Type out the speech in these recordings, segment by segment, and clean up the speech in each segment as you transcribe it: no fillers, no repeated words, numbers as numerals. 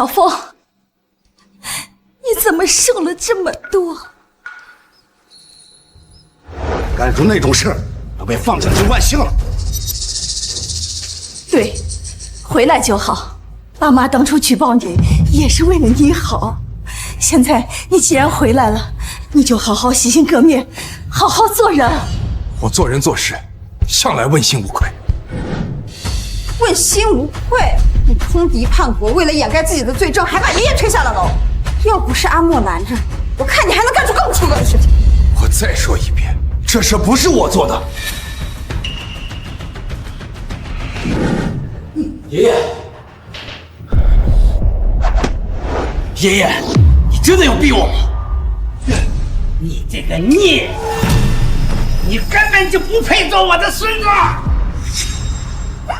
小凤，你怎么瘦了这么多？干出那种事，都被放下去万幸了。对，回来就好。爸妈当初举报你也是为了你好，现在你既然回来了，你就好好洗心革面，好好做人。我做人做事向来问心无愧。问心无愧？你通敌叛国，为了掩盖自己的罪证，还把爷爷推下了楼。要不是阿莫拦着，我看你还能干出更出格的事情。我再说一遍，这事不是我做的。爷爷，爷爷，你真的要逼我吗？你这个孽，你根本就不配做我的孙子！哼！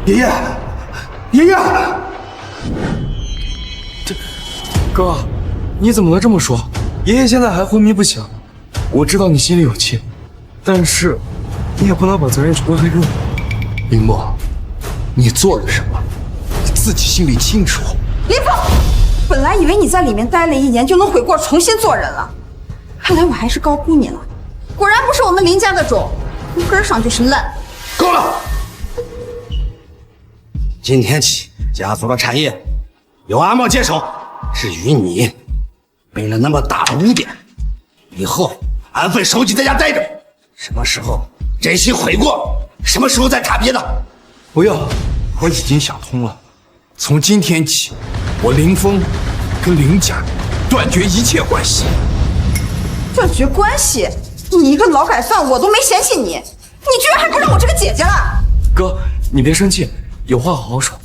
爷爷，爷爷，哥，你怎么能这么说？爷爷现在还昏迷不醒，我知道你心里有气，但是你也不能把责任全推给我。林墨，你做了什么，你自己心里清楚。林峰，本来以为你在里面待了1年就能悔过重新做人了，看来我还是高估你了。果然不是我们林家的种，从根上就是烂。够了！今天起，家族的产业由阿茂接手。至于你，背了那么大的污点，以后安分守己在家待着。什么时候真心悔过，什么时候再谈别的。不要，我已经想通了。从今天起，我林峰跟林家断绝一切关系。断绝关系？你一个劳改犯，我都没嫌弃你，你居然还不认我这个姐姐了？哥，你别生气，有话好好说。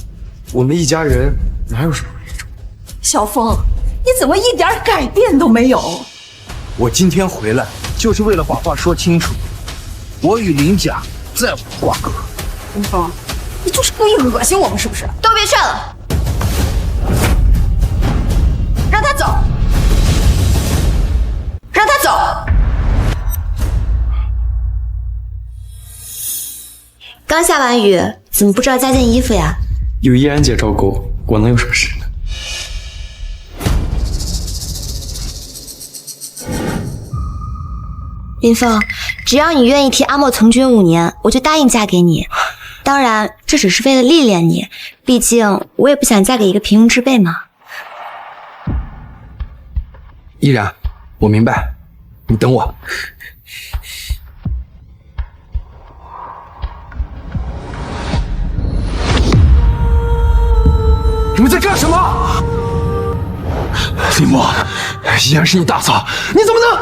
我们一家人哪有什么那种？小凤，你怎么一点改变都没有？我今天回来就是为了把话说清楚，我与林家再无瓜葛。林峰，你就是故意恶心我们是不是？都别劝了，让他走，让他走。刚下完雨，怎么不知道加件衣服呀？有依然姐照顾，我能有什么事呢？林峰，只要你愿意替阿莫从军5年，我就答应嫁给你。当然，这只是为了历练你，毕竟我也不想嫁给一个平庸之辈嘛。依然，我明白，你等我。你们在干什么？林墨，依然是你大嫂，你怎么能……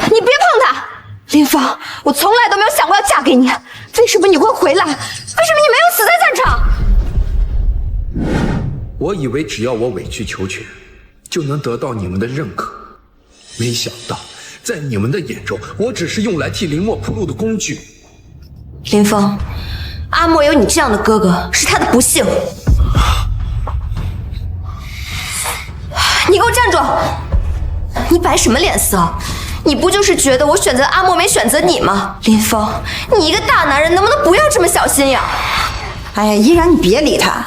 你别碰他！林峰，我从来都没有想过要嫁给你，为什么你会回来？为什么你没有死在战场？我以为只要我委曲求全，就能得到你们的认可，没想到在你们的眼中，我只是用来替林墨铺路的工具。林峰，阿莫有你这样的哥哥，是他的不幸。你给我站住！你摆什么脸色？你不就是觉得我选择阿莫没选择你吗？林峰，你一个大男人能不能不要这么小心眼？哎呀，依然你别理他，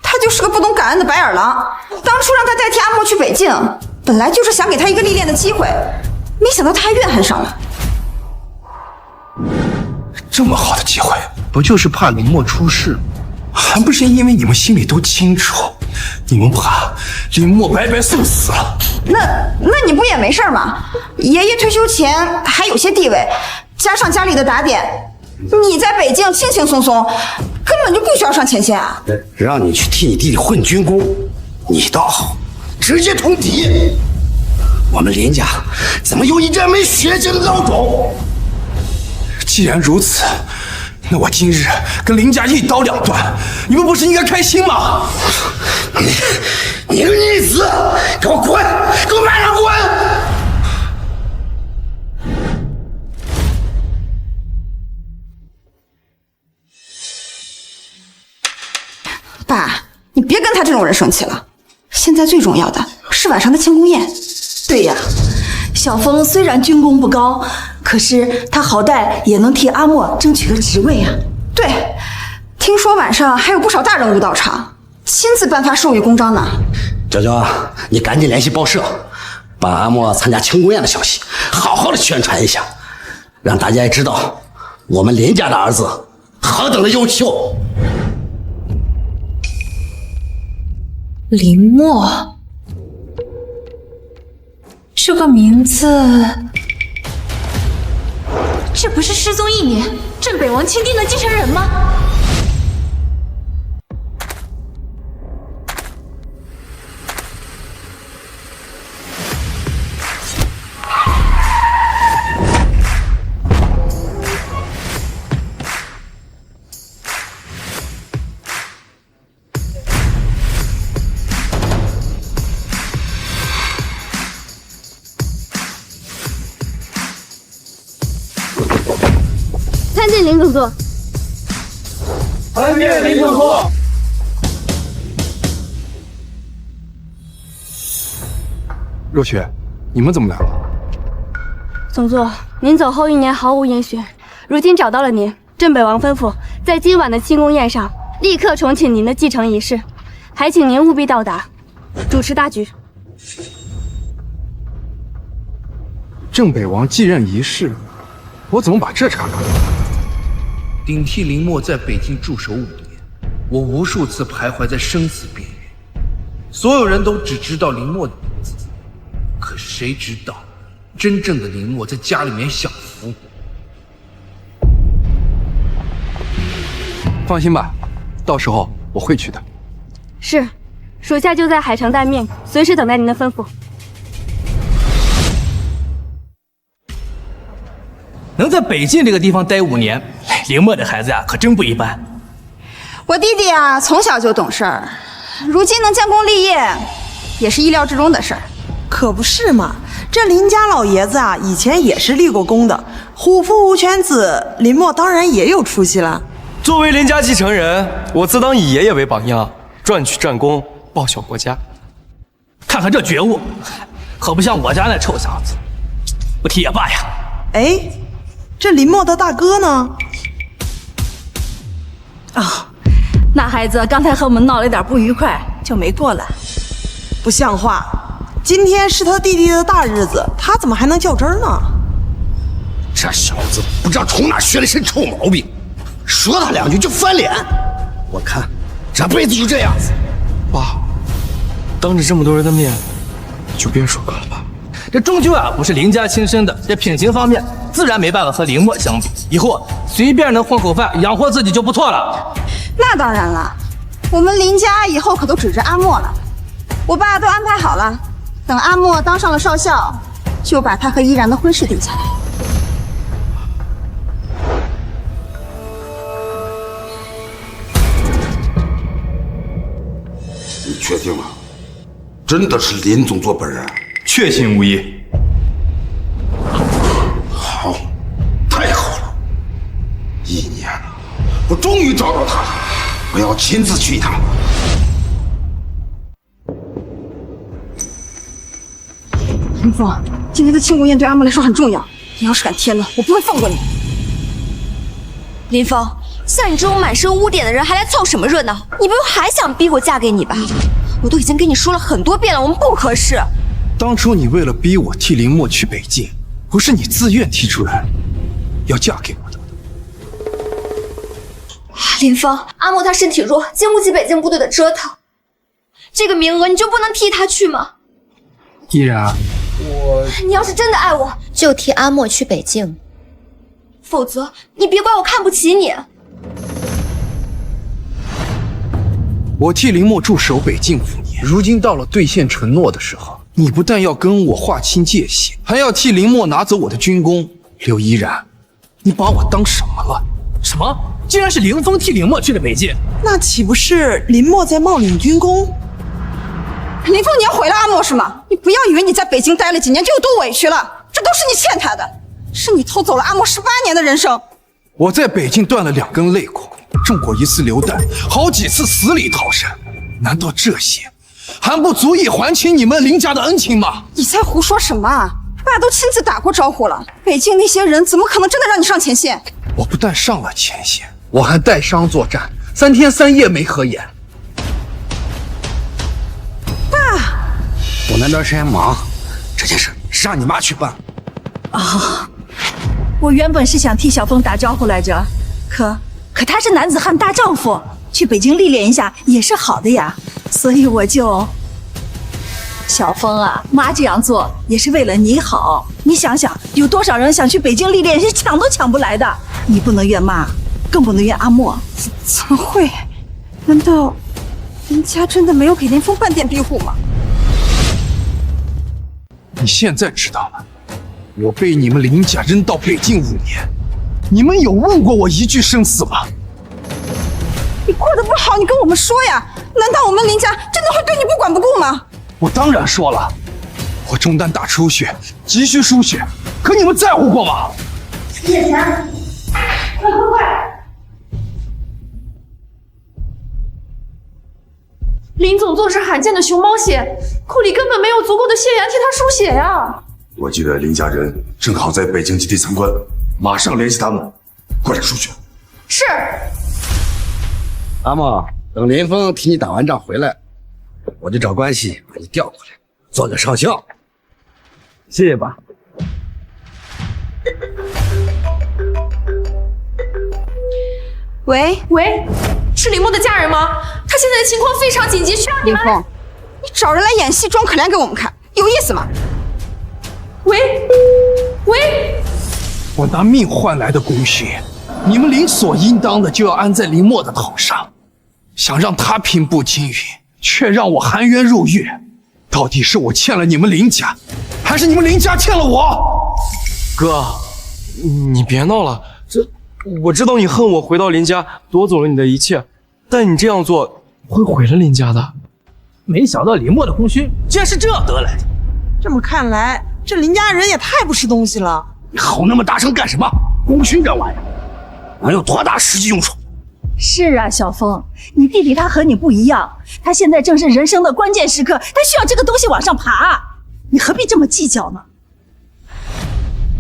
他就是个不懂感恩的白眼狼。当初让他代替阿莫去北境，本来就是想给他一个历练的机会，没想到他还怨恨上了。这么好的机会，不就是怕林墨出事？还不是因为你们心里都清楚，你们怕林墨白白送死了。那你不也没事吗？爷爷退休前还有些地位，加上家里的打点，你在北京轻轻松松，根本就不需要上前线啊。让你去替你弟弟混军功，你倒好，直接通敌。我们林家怎么有一这没血性的老种？既然如此，那我今日跟林家一刀两断，你们不是应该开心吗？你个逆子，给我滚！给我马上滚！爸，你别跟他这种人生气了。现在最重要的是晚上的庆功宴。对呀，小峰虽然军功不高，可是他好歹也能替阿莫争取个职位啊。对，听说晚上还有不少大人物到场，亲自颁发授予公章呢。娇娇，你赶紧联系报社，把阿莫参加庆功宴的消息好好的宣传一下，让大家也知道我们林家的儿子何等的优秀。林默，这个名字，这不是失踪1年镇北王钦定的继承人吗？参见林总座。参见林总座。若雪，你们怎么来了？总座，您走后1年毫无音讯，如今找到了您。镇北王吩咐，在今晚的庆功宴上立刻重启您的继承仪式，还请您务必到达，主持大局。镇北王继任仪式，我怎么把这茬搞了？顶替林默在北京驻守5年，我无数次徘徊在生死边缘，所有人都只知道林默的名字，可谁知道真正的林默在家里面享福。放心吧，到时候我会去的。是，属下就在海城待命，随时等待您的吩咐。能在北晋这个地方待5年，林默这孩子呀，可真不一般。我弟弟啊，从小就懂事儿，如今能建功立业，也是意料之中的事儿。可不是嘛，这林家老爷子啊，以前也是立过功的，虎父无犬子，林默当然也有出息了。作为林家继承人，我自当以爷爷为榜样，赚取战功，报效国家。看看这觉悟，可不像我家那臭小子，不提也罢呀。哎，这林默的大哥呢？啊，那孩子刚才和我们闹了点不愉快，就没过来。不像话！今天是他弟弟的大日子，他怎么还能较真呢？这小子不知道从哪学了身臭毛病，说他2句就翻脸。我看这辈子就这样子。爸，当着这么多人的面，就别说哥了吧。这终究啊不是林家亲生的，这品行方面自然没办法和林默相比。以后随便能混口饭养活自己就不错了。那当然了，我们林家以后可都指着阿莫了。我爸都安排好了，等阿莫当上了少校，就把他和依然的婚事定下来。你确定了？真的是林总座本人？确信无疑。好，太好了！1年了，我终于找到他了，我要亲自去一趟。林峰，今天的庆功宴对阿莫来说很重要，你要是敢添乱，我不会放过你。林峰，像你这种满身污点的人，还来凑什么热闹？你不会还想逼我嫁给你吧？我都已经跟你说了很多遍了，我们不合适。当初你为了逼我替林默去北京，不是你自愿提出来要嫁给我的。林峰，阿莫他身体弱，经不起北京部队的折腾，这个名额你就不能替他去吗？依然，你要是真的爱我，就替阿莫去北京，否则你别怪我看不起你。我替林默驻守北境5年，如今到了兑现承诺的时候，你不但要跟我划清界限，还要替林默拿走我的军功。刘依然，你把我当什么了？什么？竟然是凌风替林默去了北京？那岂不是林默在冒领军功？林峰，你要毁了阿莫是吗？你不要以为你在北京待了几年就有多委屈了，这都是你欠他的，是你偷走了阿莫18年的人生。我在北京断了2根肋骨，中过1次流弹，好几次死里逃生，难道这些还不足以还清你们林家的恩情吗？你在胡说什么？爸都亲自打过招呼了，北京那些人怎么可能真的让你上前线？我不但上了前线，我还带伤作战，3天3夜没合眼。爸，我那段时间忙，这件事是让你妈去办。我原本是想替小峰打招呼来着，可他是男子汉大丈夫，去北京历练一下也是好的呀，所以我就……小峰啊，妈这样做也是为了你好。你想想，有多少人想去北京历练，是抢都抢不来的。你不能怨妈，更不能怨阿莫。怎么会？难道林家真的没有给林峰半点庇护吗？你现在知道了，我被你们林家扔到北京5年，你们有问过我一句生死吗？你过得不好，你跟我们说呀！难道我们林家真的会对你不管不顾吗？我当然说了，我中弹大出血，急需输血，可你们在乎过吗？叶晨，快！林总做是罕见的熊猫血，库里根本没有足够的血源替他输血呀。我记得林家人正好在北京基地参观，马上联系他们，快点输血。是。阿莫，等林峰替你打完仗回来，我就找关系把你调过来，做个少校。谢谢爸。喂，是林默的家人吗？他现在的情况非常紧急，需要你们。林峰，你找人来演戏装可怜给我们看，有意思吗？喂，我拿命换来的功勋，你们理所应当的就要安在林默的头上，想让他平步青云，却让我含冤入狱。到底是我欠了你们林家，还是你们林家欠了我？哥，你别闹了，我知道你恨我回到林家夺走了你的一切，但你这样做会毁了林家的。没想到林默的功勋竟然是这样得来的。这么看来，这林家人也太不识东西了。你吼那么大声干什么？功勋这玩意儿能有多大实际用处？是啊，小峰，你弟弟他和你不一样，他现在正是人生的关键时刻，他需要这个东西往上爬，你何必这么计较呢？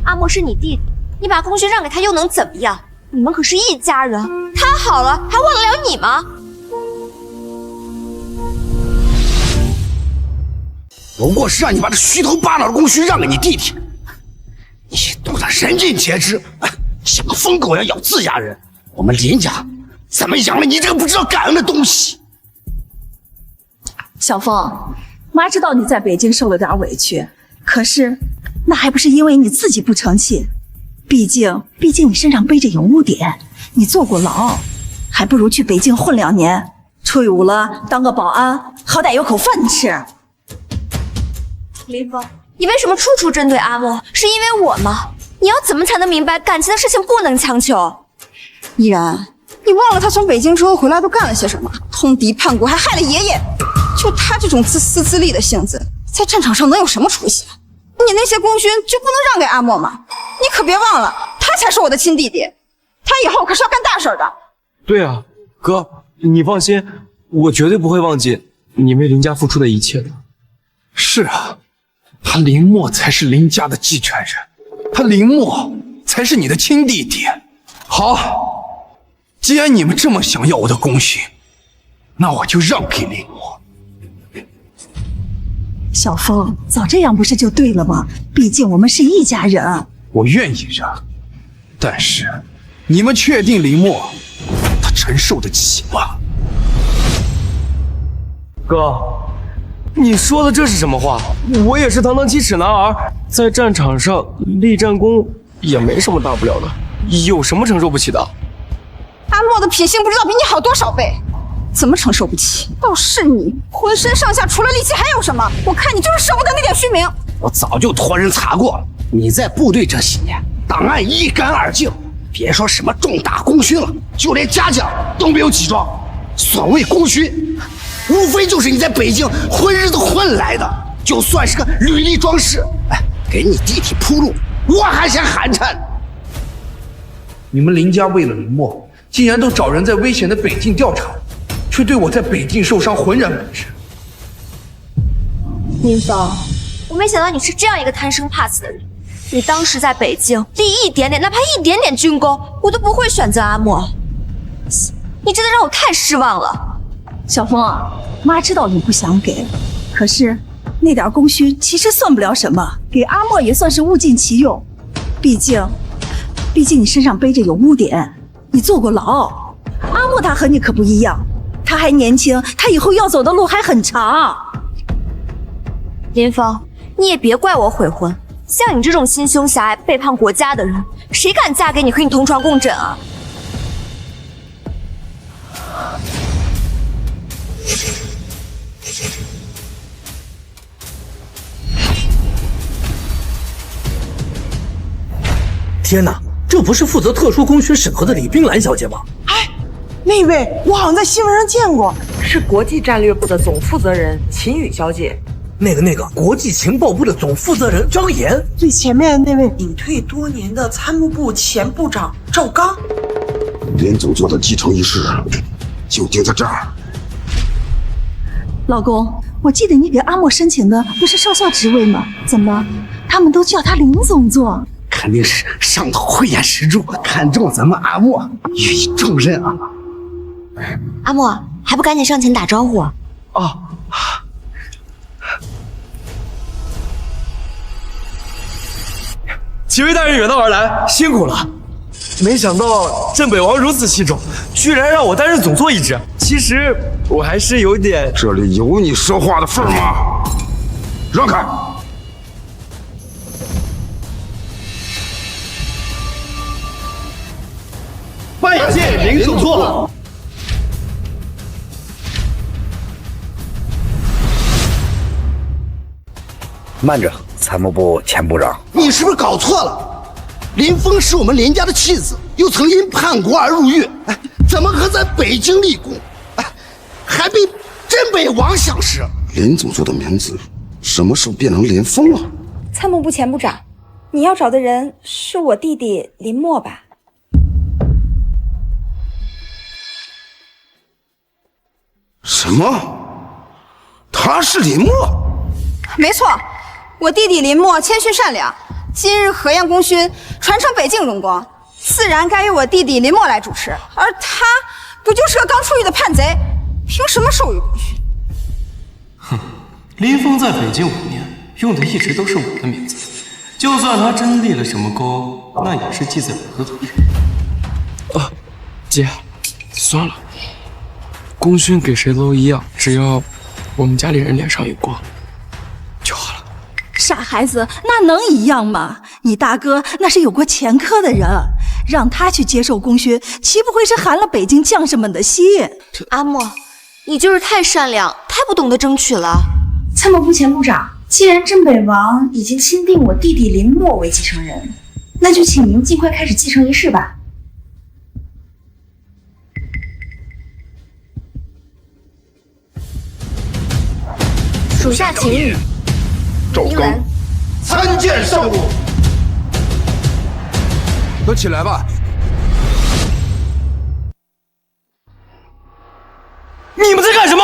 阿莫是你弟弟，你把功勋让给他又能怎么样？你们可是一家人，他好了还忘得了你吗？不过是让你把这虚头巴脑的功勋让给你弟弟，你懂得人尽皆知，像个疯狗一样咬自家人。我们林家怎么养了你这个不知道感恩的东西？小峰，妈知道你在北京受了点委屈，可是那还不是因为你自己不成器。毕竟你身上背着有污点，你坐过牢，还不如去北京混2年，退伍了当个保安，好歹有口饭吃。林峰，你为什么处处针对阿莫？是因为我吗？你要怎么才能明白感情的事情不能强求？依然，你忘了他从北京之后回来都干了些什么？通敌叛国，还害了爷爷。就他这种自私自利的性子，在战场上能有什么出息？你那些功勋就不能让给阿莫吗？你可别忘了，他才是我的亲弟弟，他以后可是要干大事的。对啊，哥，你放心，我绝对不会忘记你为林家付出的一切的。是啊，他林默才是林家的继承人，他林默才是你的亲弟弟。好，既然你们这么想要我的功勋，那我就让给林默。小峰，早这样不是就对了吗？毕竟我们是一家人。我愿意让，但是你们确定林默他承受得起吗？哥，你说的这是什么话？我也是堂堂7尺男儿，在战场上立战功也没什么大不了的，有什么承受不起的？阿莫的品性不知道比你好多少倍，怎么承受不起？倒是你，浑身上下除了力气还有什么？我看你就是舍不得那点虚名。我早就托人查过了，你在部队这些年，档案一干二净，别说什么重大功勋了，就连嘉奖都没有几桩。所谓功勋，无非就是你在北京混日子混来的，就算是个履历装饰，给你弟弟铺路，我还嫌寒碜。你们林家为了林默，竟然都找人在危险的北境调查，却对我在北境受伤浑然不知。林芳，我没想到你是这样一个贪生怕死的人。你当时在北京立一点点，哪怕一点点军功，我都不会选择阿莫。你真的让我太失望了。小风啊，妈知道你不想给，可是那点功勋其实算不了什么，给阿莫也算是物尽其用。毕竟你身上背着有污点，你坐过牢。阿莫他和你可不一样，他还年轻，他以后要走的路还很长。林峰，你也别怪我悔婚。像你这种心胸狭隘、背叛国家的人，谁敢嫁给你和你同床共枕啊？天哪，这不是负责特殊功勋审核的李冰兰小姐吗？哎，那位我好像在新闻上见过，是国际战略部的总负责人秦宇小姐。那个国际情报部的总负责人张岩，最前面那位隐退多年的参谋部前部长赵刚。林总座的继承仪式就定在这儿。老公，我记得你给阿莫申请的不是少校职位吗？怎么他们都叫他林总座？肯定是上头慧眼识珠，看中咱们阿莫，予以重任啊！阿莫，还不赶紧上前打招呼啊！哦。几位大人远道而来，辛苦了。没想到镇北王如此器重，居然让我担任总座一职。其实我还是有点……这里有你说话的份吗？让开！拜见林总座。慢着，参谋部前部长，你是不是搞错了？林峰是我们林家的妻子，又曾因叛国而入狱，哎，怎么和在北京立功，哎，还被镇北王赏识？林总座的名字什么时候变成林峰了？参谋部前部长，你要找的人是我弟弟林默吧？什么？他是林默？没错，我弟弟林默谦逊善良，今日核验功勋传承北境荣光，自然该由我弟弟林默来主持。而他不就是个刚出狱的叛贼，凭什么授予功勋？哼，林峰在北京5年，用的一直都是我的名字，就算他真立了什么功，那也是记在我的头上。姐，算了，功勋给谁都一样，只要我们家里人脸上有光就好了。傻孩子，那能一样吗？你大哥那是有过前科的人，让他去接受功勋，岂不会是寒了北京将士们的心？阿莫，你就是太善良，太不懂得争取了。参谋部前部长，既然镇北王已经钦定我弟弟林默为继承人，那就请您尽快开始继承仪式吧。属下秦宇，赵刚，参见上路。都起来吧。你们在干什么？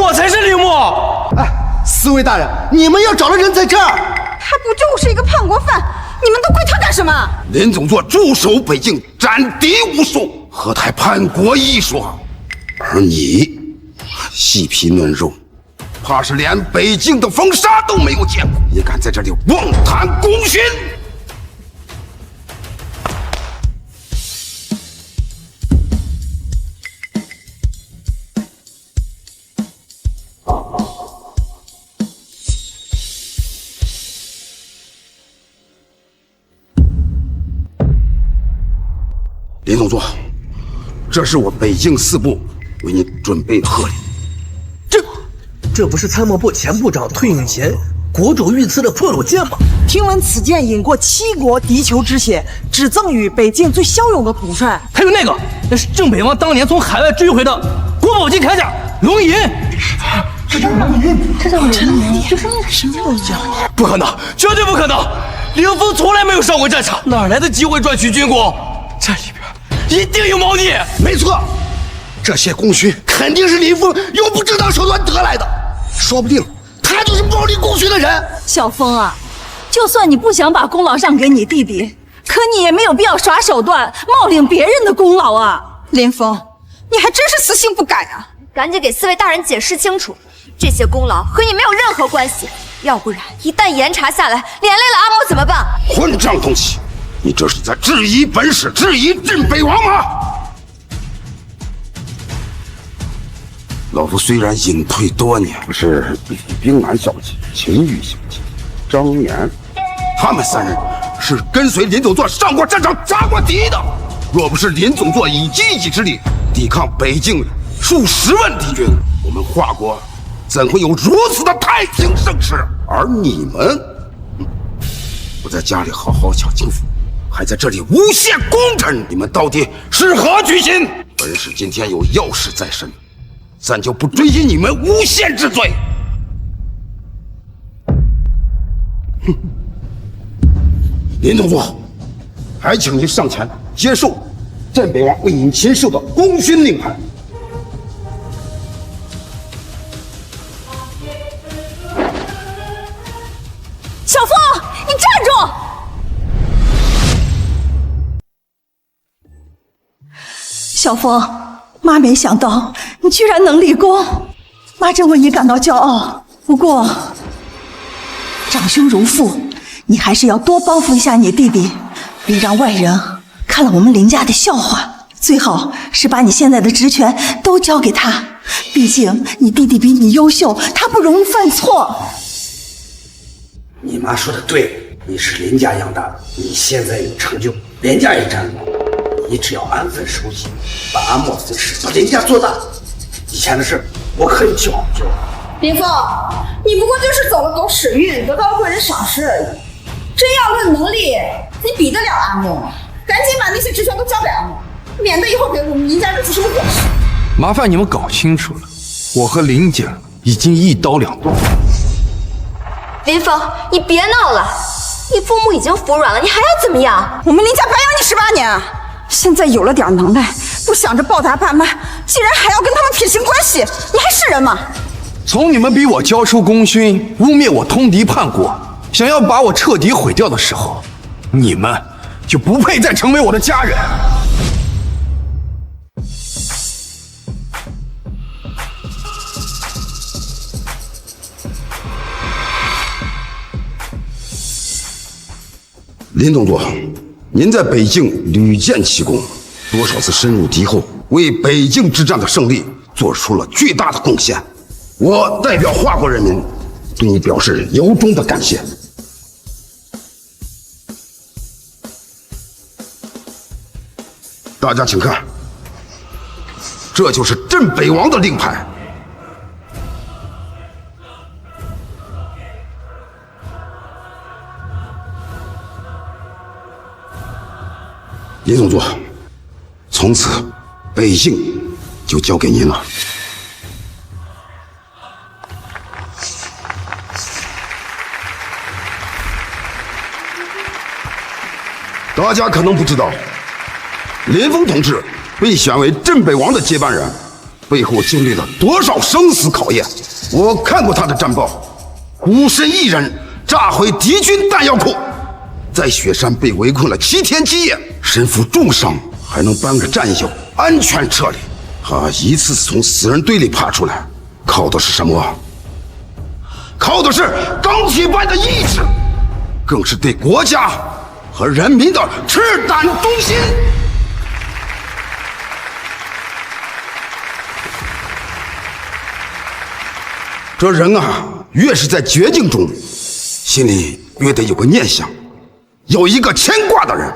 我才是林默。哎，四位大人，你们要找的人在这儿。他不就是一个叛国犯？你们都归他干什么？林总座驻守北京，斩敌无数，何谈叛国一说？而你细皮嫩肉，怕是连北京的风沙都没有见过，也敢在这里妄谈功勋？林总座，这是我北境四部为你准备的贺礼。这不是参谋部前部长退隐前国主御赐的破弩箭吗？听闻此箭饮过7国敌酋之血，只赠予北境最骁勇的统帅。还有那是镇北王当年从海外追回的国宝级铠甲龙吟。这叫龙吟，就是那个什么东西？不可能，绝对不可能！林峰从来没有上过战场，哪来的机会赚取军功？这里边一定有猫腻。没错，这些功勋肯定是林峰用不正当手段得来的，说不定他他就是暴力功勋的人。小风啊，就算你不想把功劳让给你弟弟，可你也没有必要耍手段冒领别人的功劳啊！林峰，你还真是死性不改啊！赶紧给四位大人解释清楚，这些功劳和你没有任何关系，要不然一旦严查下来，连累了阿嬷怎么办？混账东西！你这是在质疑本使，质疑镇北王吗？老夫虽然隐退多年，可是李冰兰小姐、秦玉小姐、张岩，他们三人是跟随林总座上过战场、砸过敌的。若不是林总座以一己之力抵抗北境数十万敌军，我们华国怎会有如此的太平盛世？而你们不在家里好好享清福，还在这里诬陷功臣，你们到底是何居心？本使今天有要事在身，暂就不追究你们诬陷之罪。哼，林总座，还请您上前接受镇北王为您亲授的功勋令牌。小风，你站住！小风，妈没想到你居然能立功，妈真为你感到骄傲。不过，长兄如父，你还是要多帮扶一下你弟弟，别让外人看了我们林家的笑话。最好是把你现在的职权都交给他，毕竟你弟弟比你优秀，他不容易犯错。你妈说的对，你是林家养大的，你现在有成就，林家也占了。你只要安分守己，把阿莫的事把林家做大，以前的事我可以救。林峰，你不过就是走了狗屎运，得到了贵人赏识而已。真要论能力，你比得了阿莫吗？赶紧把那些职权都交给阿莫，免得以后给我们林家惹出什么祸事。麻烦你们搞清楚了，我和林家已经一刀两断。林峰，你别闹了，你父母已经服软了，你还要怎么样？我们林家白养你18年啊，现在有了点能耐，不想着报答爸妈，竟然还要跟他们撇清关系，你还是人吗？从你们逼我交出功勋，污蔑我通敌叛国，想要把我彻底毁掉的时候，你们就不配再成为我的家人。林总座，您在北境屡建奇功，多少次深入敌后，为北境之战的胜利做出了巨大的贡献。我代表华国人民对你表示由衷的感谢。大家请看，这就是镇北王的令牌。林总座，从此北境就交给您了。大家可能不知道，林峰同志被选为镇北王的接班人，背后经历了多少生死考验。我看过他的战报，孤身一人炸毁敌军弹药库，在雪山被围困了7天7夜，身负重伤，还能帮着战友安全撤离。他一次次从死人堆里爬出来，靠的是什么？靠的是钢铁般的意志，更是对国家和人民的赤胆忠心。这人啊，越是在绝境中，心里越得有个念想，有一个牵挂的人。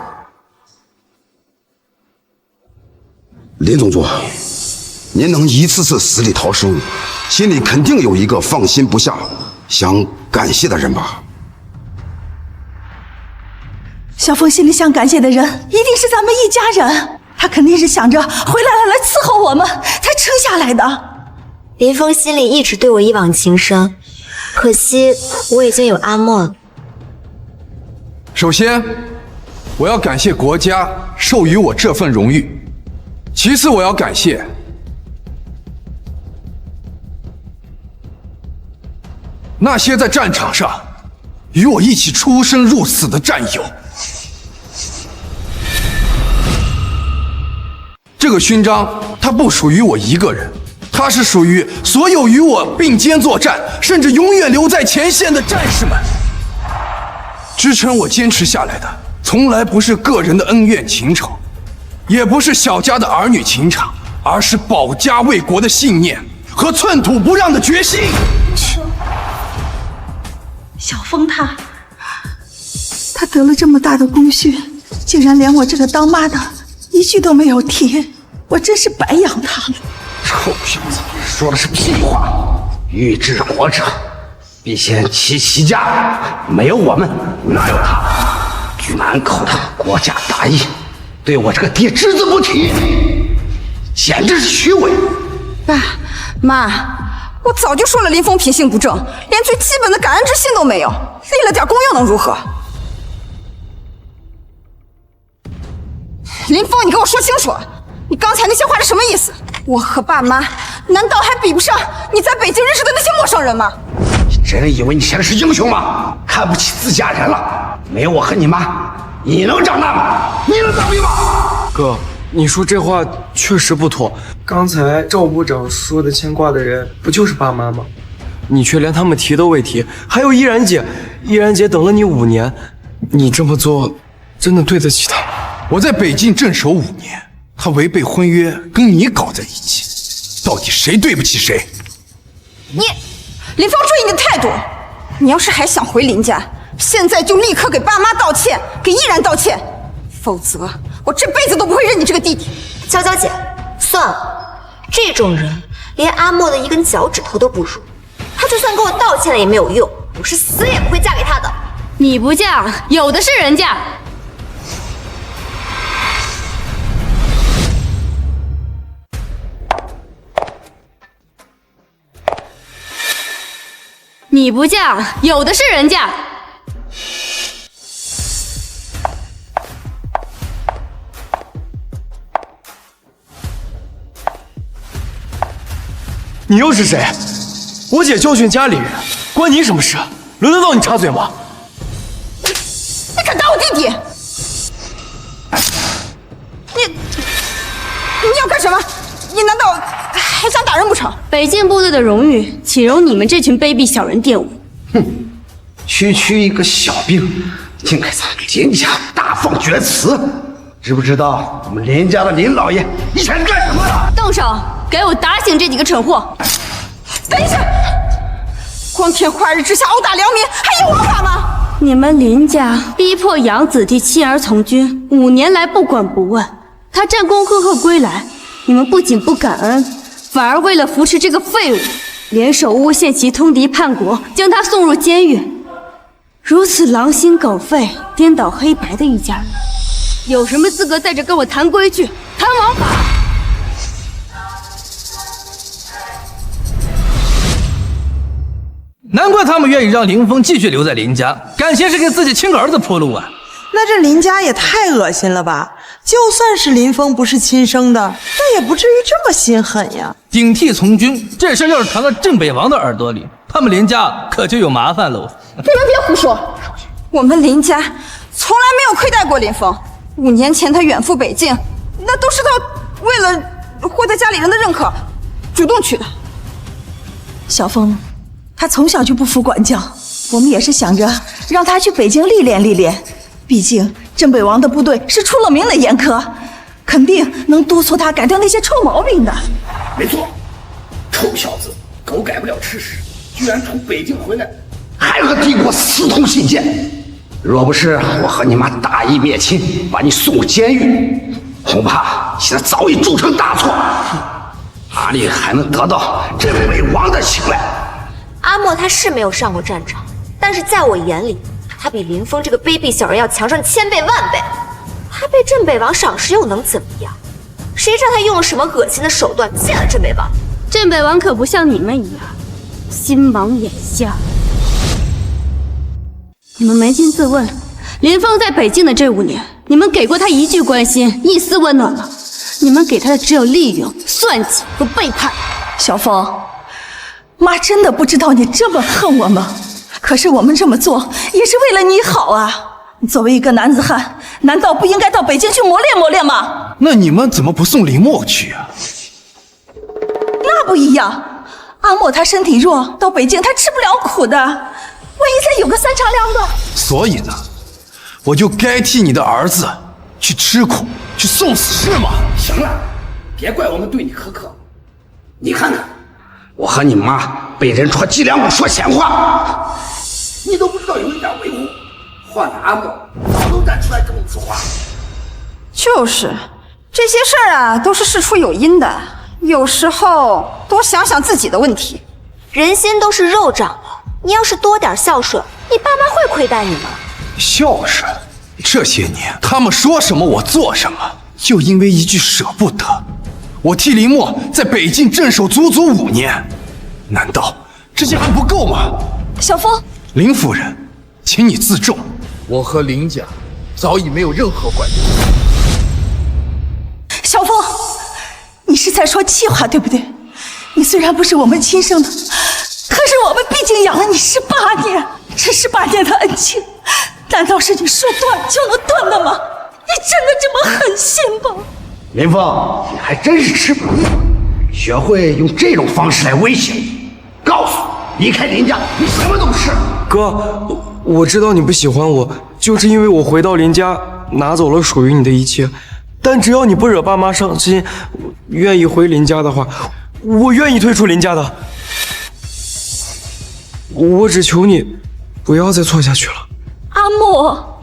林总座，您能一次次死里逃生，心里肯定有一个放心不下、想感谢的人吧？小凤心里想感谢的人，一定是咱们一家人。他肯定是想着回来了来伺候我们，才撑下来的。林峰心里一直对我一往情深，可惜我已经有阿莫了。首先，我要感谢国家授予我这份荣誉；其次，我要感谢那些在战场上与我一起出生入死的战友。这个勋章它不属于我一个人，它是属于所有与我并肩作战，甚至永远留在前线的战士们。支撑我坚持下来的，从来不是个人的恩怨情仇，也不是小家的儿女情长，而是保家卫国的信念和寸土不让的决心。小风他得了这么大的功勋，竟然连我这个当妈的一句都没有提，我真是白养他了。臭小子，说的是屁话！欲治国者，必先齐其家。没有我们，哪有他？满口的国家大义，对我这个爹只字不提，简直是虚伪。爸妈，我早就说了，林峰品性不正，连最基本的感恩之心都没有，立了点功又能如何？林峰，你跟我说清楚，你刚才那些话是什么意思？我和爸妈难道还比不上你在北京认识的那些陌生人吗？你真以为你现在是英雄吗？看不起自家人了？没有我和你妈，你能长大吗？你能当兵吗？哥，你说这话确实不妥。刚才赵部长说的牵挂的人，不就是爸妈吗？你却连他们提都未提。还有依然姐，依然姐等了你5年，你这么做，真的对得起她吗？我在北境镇守5年，他违背婚约跟你搞在一起，到底谁对不起谁？林峰，注意你的态度！你要是还想回林家，现在就立刻给爸妈道歉，给依然道歉，否则我这辈子都不会认你这个弟弟。娇娇姐，算了，这种人连阿莫的一根脚趾头都不如，他就算给我道歉了也没有用，我是死也不会嫁给他的。你不嫁，有的是人嫁。你不嫁，有的是人嫁。你又是谁？我姐教训家里人，关你什么事？轮得到你插嘴吗？你敢打我弟弟？你要干什么？你难道还想打人不成？北境部队的荣誉，岂容你们这群卑鄙小人玷污？哼，区一个小兵，竟敢在林家大放厥词，知不知道我们林家的林老爷以前是干什么的？动手，给我打醒这几个蠢货！等一下，光天化日之下殴打良民，还有王法吗？你们林家逼迫养子弟妻儿从军，5年来不管不问，他战功赫赫归来，你们不仅不感恩，反而为了扶持这个废物，联手诬陷其通敌叛国，将他送入监狱。如此狼心狗肺、颠倒黑白的一家人，有什么资格在这跟我谈规矩、谈王法？难怪他们愿意让林峰继续留在林家，感情是给自己亲儿子铺路啊！那这林家也太恶心了吧！就算是林峰不是亲生的，但也不至于这么心狠呀！顶替从军这事要是传到镇北王的耳朵里，他们林家可就有麻烦喽！你们别胡说，我们林家从来没有亏待过林峰。5年前他远赴北境，那都是他为了获得家里人的认可，主动去的。小峰，他从小就不服管教，我们也是想着让他去北京历练历练。毕竟镇北王的部队是出了名的严苛，肯定能督促他改掉那些臭毛病的。没错，臭小子，狗改不了吃屎，居然从北京回来，还和帝国私通信件。若不是我和你妈大义灭亲，把你送入监狱，恐怕现在早已铸成大错，哪里还能得到镇北王的青睐？阿莫他是没有上过战场，但是在我眼里，他比林峰这个卑鄙小人要强上1000倍万倍。他被镇北王赏识又能怎么样？谁知道他用了什么恶心的手段骗了镇北王？镇北王可不像你们一样心盲眼瞎。你们扪心自问，林峰在北境的这5年，你们给过他一句关心、一丝温暖吗？你们给他的只有利用、算计和背叛。小峰，妈真的不知道你这么恨我吗？可是我们这么做也是为了你好啊！你作为一个男子汉，难道不应该到北京去磨练磨练吗？那你们怎么不送林墨去啊？那不一样，阿莫他身体弱，到北京他吃不了苦的，万一再有个三长两短。所以呢，我就该替你的儿子去吃苦，去送死，是吗？行了，别怪我们对你苛刻。你看看，我和你妈被人戳脊梁骨说闲话，你都不知道有人敢维护。换了阿莫，早都站出来跟我们说话。就是这些事儿啊，都是事出有因的。有时候多想想自己的问题。人心都是肉长的，你要是多点孝顺，你爸妈会亏待你吗？孝顺，这些年他们说什么我做什么，就因为一句舍不得。我替林墨在北境镇守足足5年，难道这些还不够吗？小风，林夫人，请你自重，我和林家早已没有任何关系。小风，你是在说气话对不对？你虽然不是我们亲生的，可是我们毕竟养了你18年，这18年的恩情，难道是你说断就能断的吗？你真的这么狠心吗？林峰，你还真是吃不腻，学会用这种方式来威胁你，告诉你，离开林家，你什么都不是。哥，我知道你不喜欢我，就是因为我回到林家，拿走了属于你的一切。但只要你不惹爸妈伤心，愿意回林家的话，我愿意退出林家的。我只求你不要再错下去了。阿莫，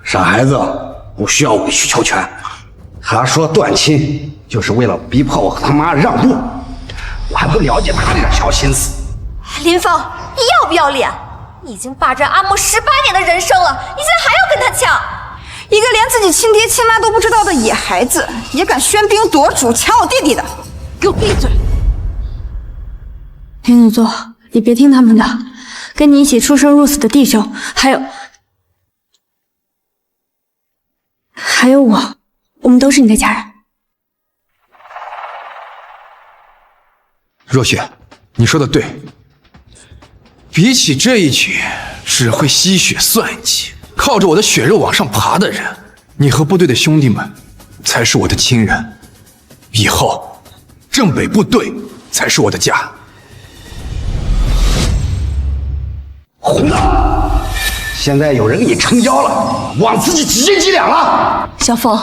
傻孩子不需要委曲求全。他说断亲就是为了逼迫我和他妈让步，我还不了解他那点小心思。林峰，你要不要脸？你已经霸占阿莫18年的人生了，你现在还要跟他抢？一个连自己亲爹亲妈都不知道的野孩子，也敢喧宾夺主抢我弟弟的，给我闭嘴！林子座，你别听他们的，跟你一起出生入死的弟兄，还有我们都是你的家人。若雪，你说的对，比起这一群只会吸血算计，靠着我的血肉往上爬的人，你和部队的兄弟们才是我的亲人。以后，正北部队才是我的家。胡闹！现在有人给你成交了，往自己几斤几两了？小风，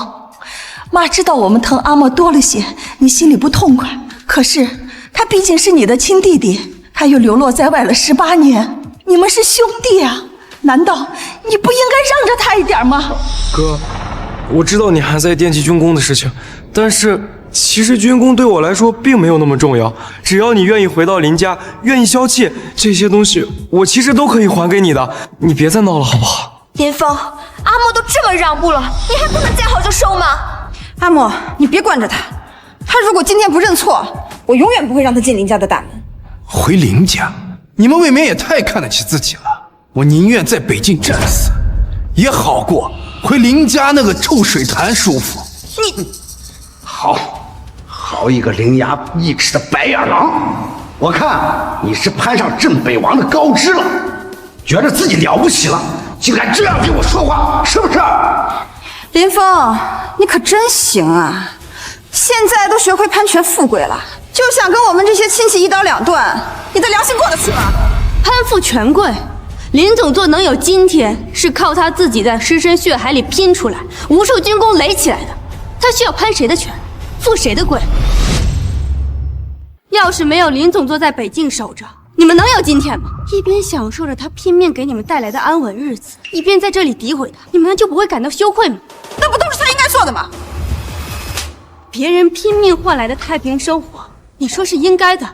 妈知道我们疼阿莫多了些，你心里不痛快。可是他毕竟是你的亲弟弟，他又流落在外了18年，你们是兄弟啊，难道你不应该让着他一点吗？哥，我知道你还在惦记军功的事情，但是其实军功对我来说并没有那么重要。只要你愿意回到林家，愿意消气，这些东西我其实都可以还给你的。你别再闹了，好不好？林峰，阿莫都这么让步了，你还不能见好就收吗？阿莫，你别惯着他，他如果今天不认错，我永远不会让他进林家的大门。回林家？你们未免也太看得起自己了。我宁愿在北境战死，也好过回林家那个臭水潭舒服。你好一个伶牙俐齿的白眼狼！我看你是攀上镇北王的高枝了，觉得自己了不起了，竟敢这样对我说话，是不是？林峰，你可真行啊！现在都学会攀权富贵了，就想跟我们这些亲戚一刀两断，你的良心过得去吗？攀附权贵，林总座能有今天，是靠他自己在尸身血海里拼出来，无数军功垒起来的。他需要攀谁的权，富谁的贵？要是没有林总座在北境守着，你们能有今天吗？一边享受着他拼命给你们带来的安稳日子，一边在这里诋毁他，你们就不会感到羞愧吗？那不都是他应该做的吗？别人拼命换来的太平生活，你说是应该的。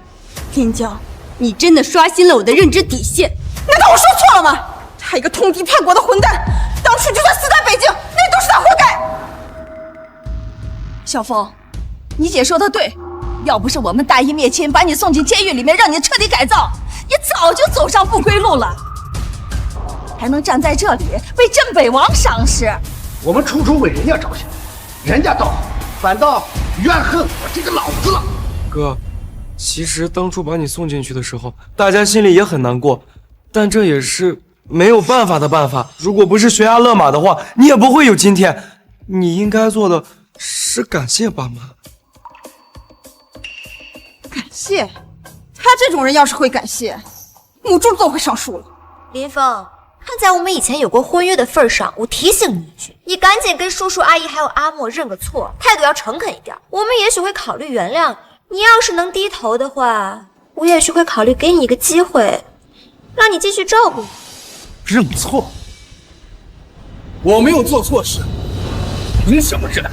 林娇，你真的刷新了我的认知底线。难道我说错了吗？他一个通敌叛国的混蛋，当初就算死在北京，那都是他活该。小风，你姐说的对，要不是我们大义灭亲，把你送进监狱里面，让你彻底改造，你早就走上不归路了，还能站在这里为镇北王赏识。我们处处为人家着想，人家倒好，反倒怨恨我这个老子了。哥，其实当初把你送进去的时候，大家心里也很难过，但这也是没有办法的办法。如果不是悬崖勒马的话，你也不会有今天。你应该做的是感谢爸妈。感谢？他这种人要是会感谢，母猪都会上树了。林峰，看在我们以前有过婚约的份上，我提醒你一句，你赶紧跟叔叔阿姨还有阿莫认个错，态度要诚恳一点，我们也许会考虑原谅你。你要是能低头的话，我也许会考虑给你一个机会，让你继续照顾我。认错？我没有做错事，凭什么认？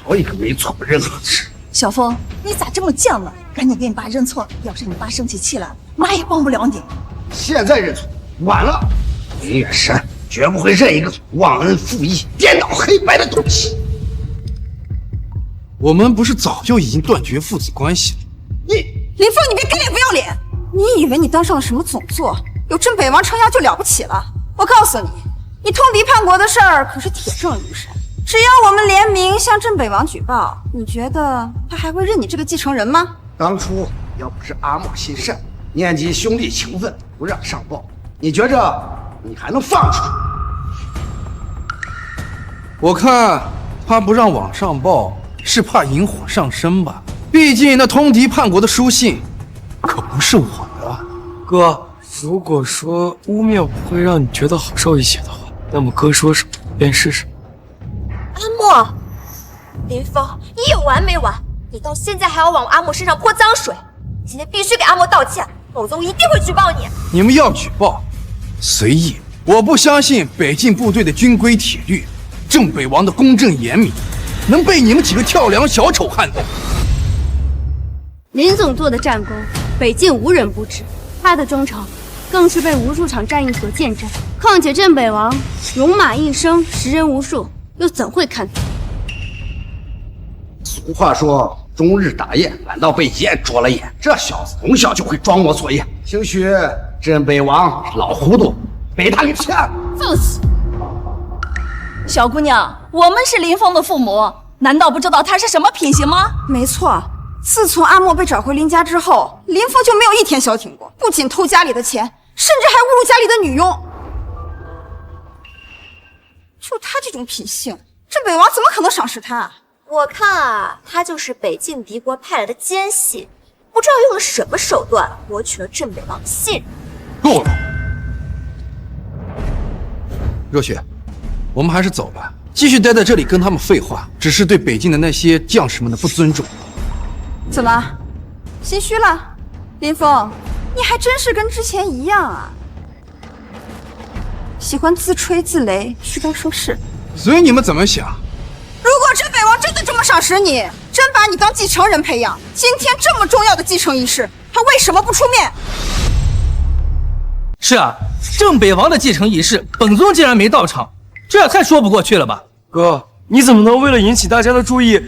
我也没做过任何事。小峰，你咋这么犟呢？赶紧给你爸认错，要是你爸生起气来，妈也帮不了你。现在认错晚了，林远山绝不会认一个忘恩负义、颠倒黑白的东西。我们不是早就已经断绝父子关系了？林峰，你别给脸不要脸！你以为你当上了什么总座，有镇北王撑腰就了不起了？我告诉你，你通敌叛国的事儿可是铁证如山。只要我们联名向镇北王举报，你觉得他还会认你这个继承人吗？当初要不是阿莫心善，念及兄弟情分，不让上报，你觉着你还能放出去？我看他不让往上报，是怕引火上身吧？毕竟那通敌叛国的书信可不是我的。哥，如果说污蔑会让你觉得好受一些的话，那么哥说什么便是什么。阿莫，林峰，你有完没完？你到现在还要往阿莫身上泼脏水，你今天必须给阿莫道歉，否则我一定会举报你。你们要举报，随意。我不相信北境部队的军规铁律，镇北王的公正严明，能被你们几个跳梁小丑撼动。林总做的战功，北境无人不知，他的忠诚更是被无数场战役所见证。况且镇北王戎马一生，识人无数，又怎会看透？俗话说，终日打雁，反倒被雁啄了眼。这小子从小就会装模作样，兴许镇北王老糊涂，被他给骗了。放肆！小姑娘，我们是林峰的父母，难道不知道他是什么品行吗？没错，自从阿莫被找回林家之后，林峰就没有一天消停过，不仅偷家里的钱，甚至还侮辱家里的女佣。就他这种品性，镇北王怎么可能赏识他？我看啊，他就是北境敌国派来的奸细，不知道用了什么手段博取了镇北王的信任。够了，热血，我们还是走吧。继续待在这里跟他们废话，只是对北境的那些将士们的不尊重。怎么，心虚了？林峰，你还真是跟之前一样啊，喜欢自吹自擂，虚张声势。所以你们怎么想？如果镇北王真的这么赏识你，真把你当继承人培养，今天这么重要的继承仪式，他为什么不出面？是啊，镇北王的继承仪式，本宗竟然没到场，这也太说不过去了吧？哥，你怎么能为了引起大家的注意，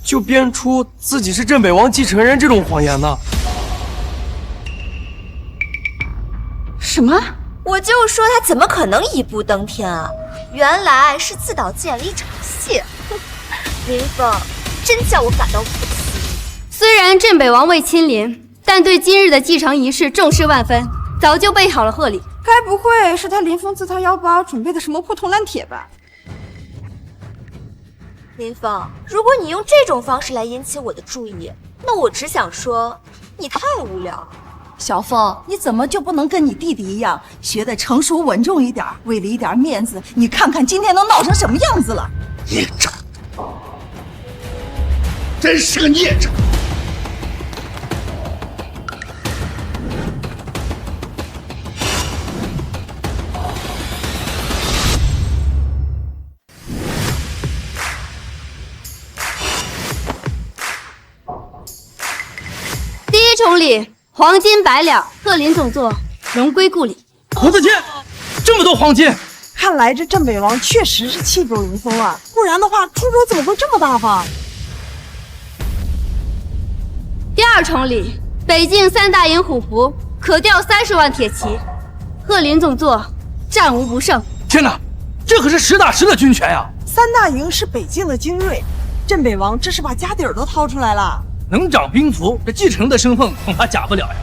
就编出自己是镇北王继承人这种谎言呢？什么？我就说他怎么可能一步登天啊！原来是自导自演了一场戏。林峰，真叫我感到不齿。虽然镇北王未亲临，但对今日的继承仪式重视万分，早就备好了贺礼。该不会是他林峰自掏腰包准备的什么破铜烂铁吧？林峰，如果你用这种方式来引起我的注意，那我只想说，你太无聊了。小峰，你怎么就不能跟你弟弟一样，学得成熟稳重一点？为了一点面子，你看看今天都闹成什么样子了！孽障，真是个孽障！第一重礼，黄金100两，贺林总座荣归故里。我的天，这么多黄金！看来这镇北王确实是器重云峰啊，不然的话，出手怎么会这么大方？第二重礼，北境3大营虎符，可调30万铁骑。贺林总座战无不胜。天哪，这可是实打实的军权呀！ 3大营是北境的精锐，镇北王这是把家底儿都掏出来了。能掌兵符，这继承人的身份恐怕假不了呀。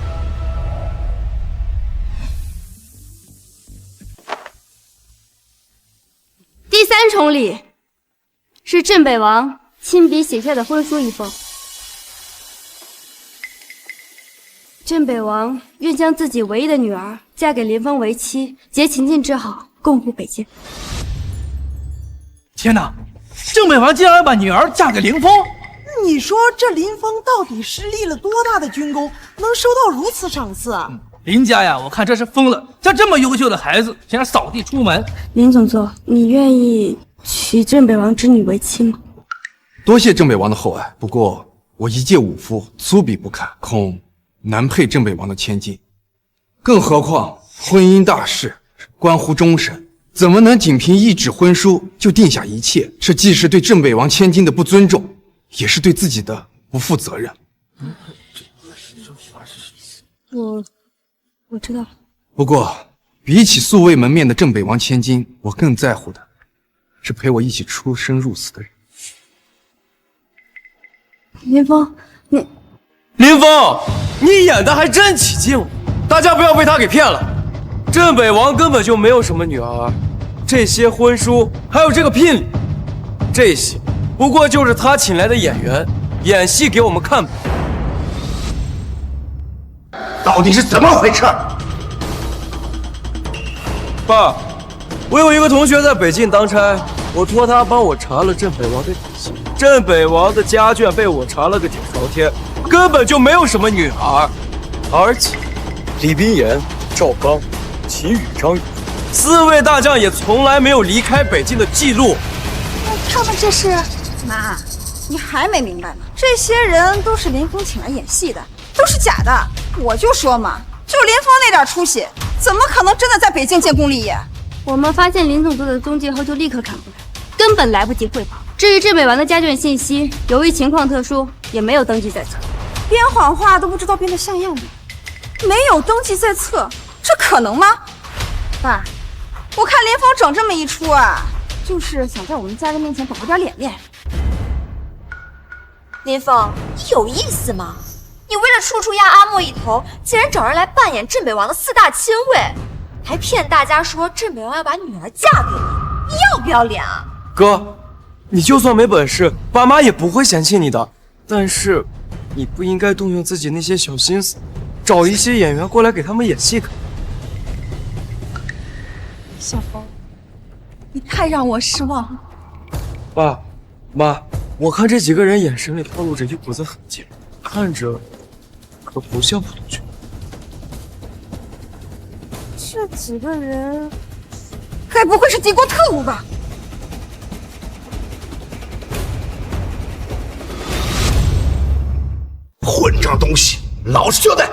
第3重礼是镇北王亲笔写下的婚书一封。镇北王愿将自己唯一的女儿嫁给林峰为妻，结秦晋之好，共护北境。天哪！镇北王竟然把女儿嫁给林峰！你说这林峰到底是立了多大的军功，能收到如此赏赐啊？林家呀，我看这是疯了，将这么优秀的孩子想让扫地出门。林总座，你愿意娶镇北王之女为妻吗？多谢镇北王的厚爱，不过我一介武夫，粗鄙不堪，恐难配镇北王的千金。更何况婚姻大事关乎终身，怎么能仅凭一纸婚书就定下一切？这既是对镇北王千金的不尊重，也是对自己的不负责任。我知道了。不过，比起素未门面的镇北王千金，我更在乎的是陪我一起出生入死的人。林峰，林峰，你演的还真起劲了，大家不要被他给骗了。镇北王根本就没有什么女儿，这些婚书还有这个聘礼，这些不过就是他请来的演员演戏给我们看。到底是怎么回事？爸，我有一个同学在北境当差，我托他帮我查了镇北王的底细，镇北王的家眷被我查了个底朝天，根本就没有什么女儿，而且李冰岩、赵刚、秦羽、张宇4位大将也从来没有离开北境的记录。他们这是……妈，你还没明白吗？这些人都是林峰请来演戏的，都是假的。我就说嘛，就林峰那点出息，怎么可能真的在北京建功立业？我们发现林总座的踪迹后就立刻传过来，根本来不及汇报。至于镇北王的家眷信息，由于情况特殊，也没有登记在册。编谎话都不知道编得像样吗？没有登记在册，这可能吗？爸，我看林峰整这么一出啊，就是想在我们家人面前保留点脸面。林峰，你有意思吗？你为了处处压阿莫一头，竟然找人来扮演镇北王的4大亲卫，还骗大家说镇北王要把女儿嫁给你，你要不要脸啊？哥，你就算没本事，爸妈也不会嫌弃你的。但是，你不应该动用自己那些小心思，找一些演员过来给他们演戏看。小峰，你太让我失望了。爸妈，我看这几个人眼神里透露着一股子狠劲，看着可不像普通军。这几个人，该不会是敌国特务吧？混账东西！老实交代，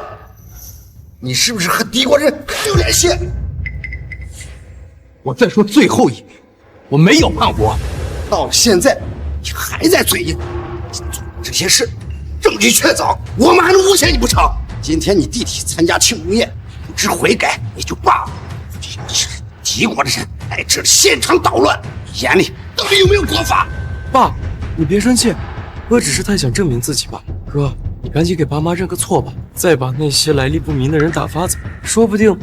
你是不是和敌国人有联系？我再说最后一遍，我没有叛国。到了现在，你还在嘴硬，做这些事，证据确凿，我们还能诬陷你不成？今天你弟弟参加庆功宴，不知悔改也就罢了，要是敌国的人来这里现场捣乱，眼里到底有没有国法？爸，你别生气，哥只是太想证明自己吧。哥，你赶紧给爸妈认个错吧，再把那些来历不明的人打发走，说不定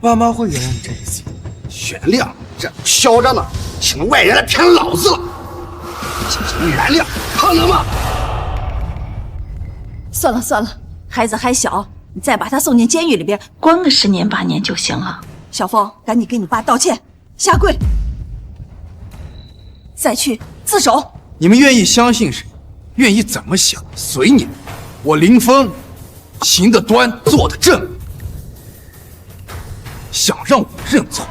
爸妈会原谅你这一次。原谅？这嚣张的，请外人来骗老子了！请原谅，可能吗？算了算了，孩子还小，你再把他送进监狱里边关个10年8年就行了。小峰，赶紧给你爸道歉，下跪，再去自首。你们愿意相信谁，愿意怎么想，随你们。我林峰行得端，坐得正，想让我认错，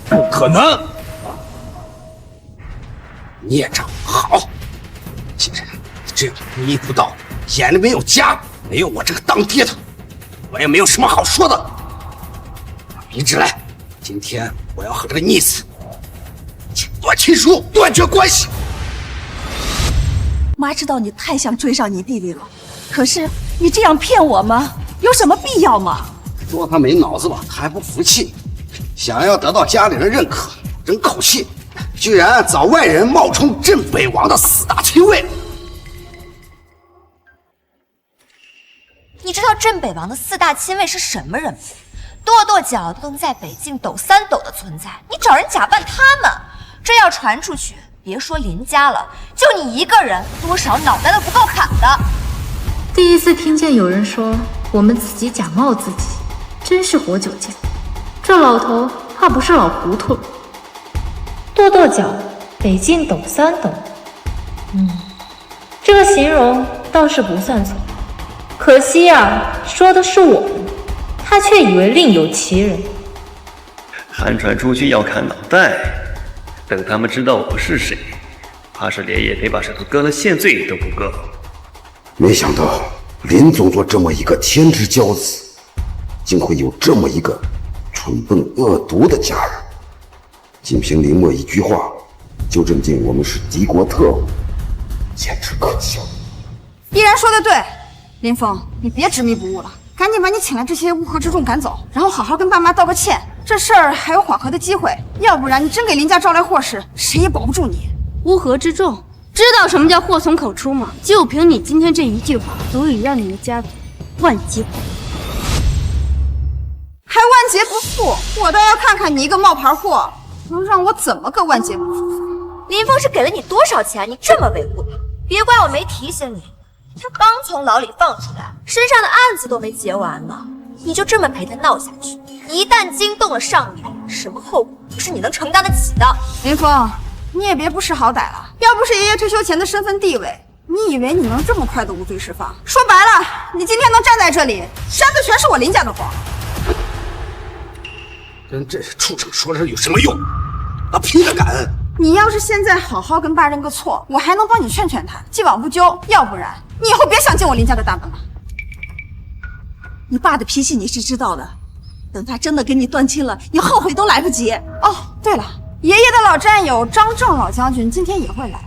不可能。孽障，好！既然你这样无依不道，眼里没有家，没有我这个当爹的，我也没有什么好说的。明智来，今天我要和这个逆子剪断亲疏，断绝关系。妈知道你太想追上你弟弟了，可是你这样骗我吗？有什么必要吗？说他没脑子吧，他还不服气，想要得到家里人认可，争口气，居然找外人冒充镇北王的4大亲卫。你知道镇北王的4大亲卫是什么人吗？跺跺脚都能在北境斗3斗的存在，你找人假扮他们，这要传出去，别说林家了，就你一个人，多少脑袋都不够砍的。第一次听见有人说我们自己假冒自己，真是活久见。这老头怕不是老糊涂了。跺跺脚，北境斗3斗，这个形容倒是不算错。可惜啊，说的是我们，他却以为另有其人。汉传出去要砍脑袋，等他们知道我是谁，怕是连夜得把舌头割了现罪都不够。没想到林总做这么一个天之骄子，竟会有这么一个蠢笨恶毒的家人。仅凭林默一句话，就认定我们是敌国特务，简直可笑。依然说的对，林峰，你别执迷不悟了，赶紧把你请来这些乌合之众赶走，然后好好跟爸妈道个歉。这事儿还有缓和的机会，要不然你真给林家招来祸事，谁也保不住你。乌合之众，知道什么叫祸从口出吗？就凭你今天这一句话，足以让你们家族万劫不复。还万劫不复？我倒要看看你一个冒牌货，能让我怎么个万劫不复法？林峰是给了你多少钱？你这么维护他，别怪我没提醒你。他刚从牢里放出来，身上的案子都没结完呢，你就这么陪他闹下去，一旦惊动了上面，什么后果不是你能承担得起的？林峰，你也别不识好歹了。要不是爷爷退休前的身份地位，你以为你能这么快的无罪释放？说白了，你今天能站在这里，扇的全是我林家的光。跟这畜生说这有什么用？他拼了感恩！你要是现在好好跟爸认个错，我还能帮你劝劝他，既往不咎。要不然，你以后别想进我林家的大门了。你爸的脾气你是知道的，等他真的跟你断亲了，你后悔都来不及。哦，对了，爷爷的老战友张正老将军今天也会来。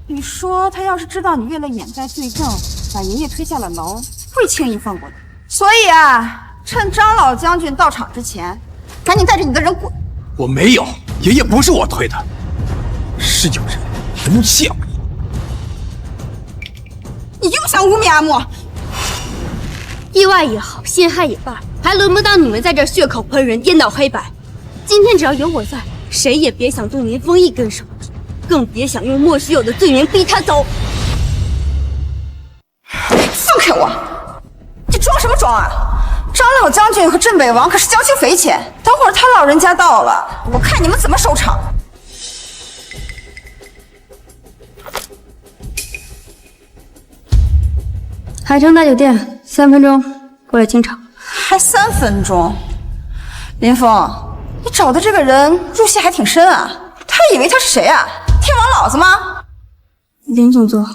你说他要是知道你为了掩盖罪证，把爷爷推下了牢，会轻易放过你。所以啊，趁张老将军到场之前，赶紧带着你的人滚。我没有，爷爷不是我推的，是有人诬陷我。你又想污蔑阿莫？意外也好，陷害也罢，还轮不到你们在这血口喷人、颠倒黑白。今天只要有我在，谁也别想动林峰一根手指，更别想用莫须有的罪名逼他走。放开我！你装什么装啊？张老将军和镇北王可是交情匪浅，等会儿他老人家到了，我看你们怎么收场。海城大酒店，3分钟过来清场。还3分钟？林峰，你找的这个人入戏还挺深啊。他以为他是谁啊？天王老子吗？林总座，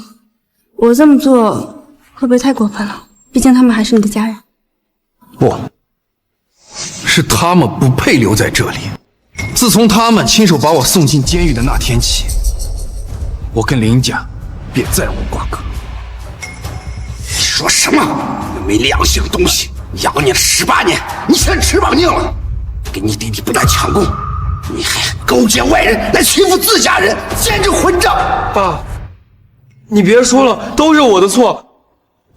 我这么做会不会太过分了？毕竟他们还是你的家人。不，是他们不配留在这里。自从他们亲手把我送进监狱的那天起，我跟林家便再无瓜葛。你说什么？没良心的东西！养你了18年，你现在翅膀硬了。给你弟弟不但抢功，你还勾结外人来欺负自家人，简直混账！爸，你别说了，都是我的错。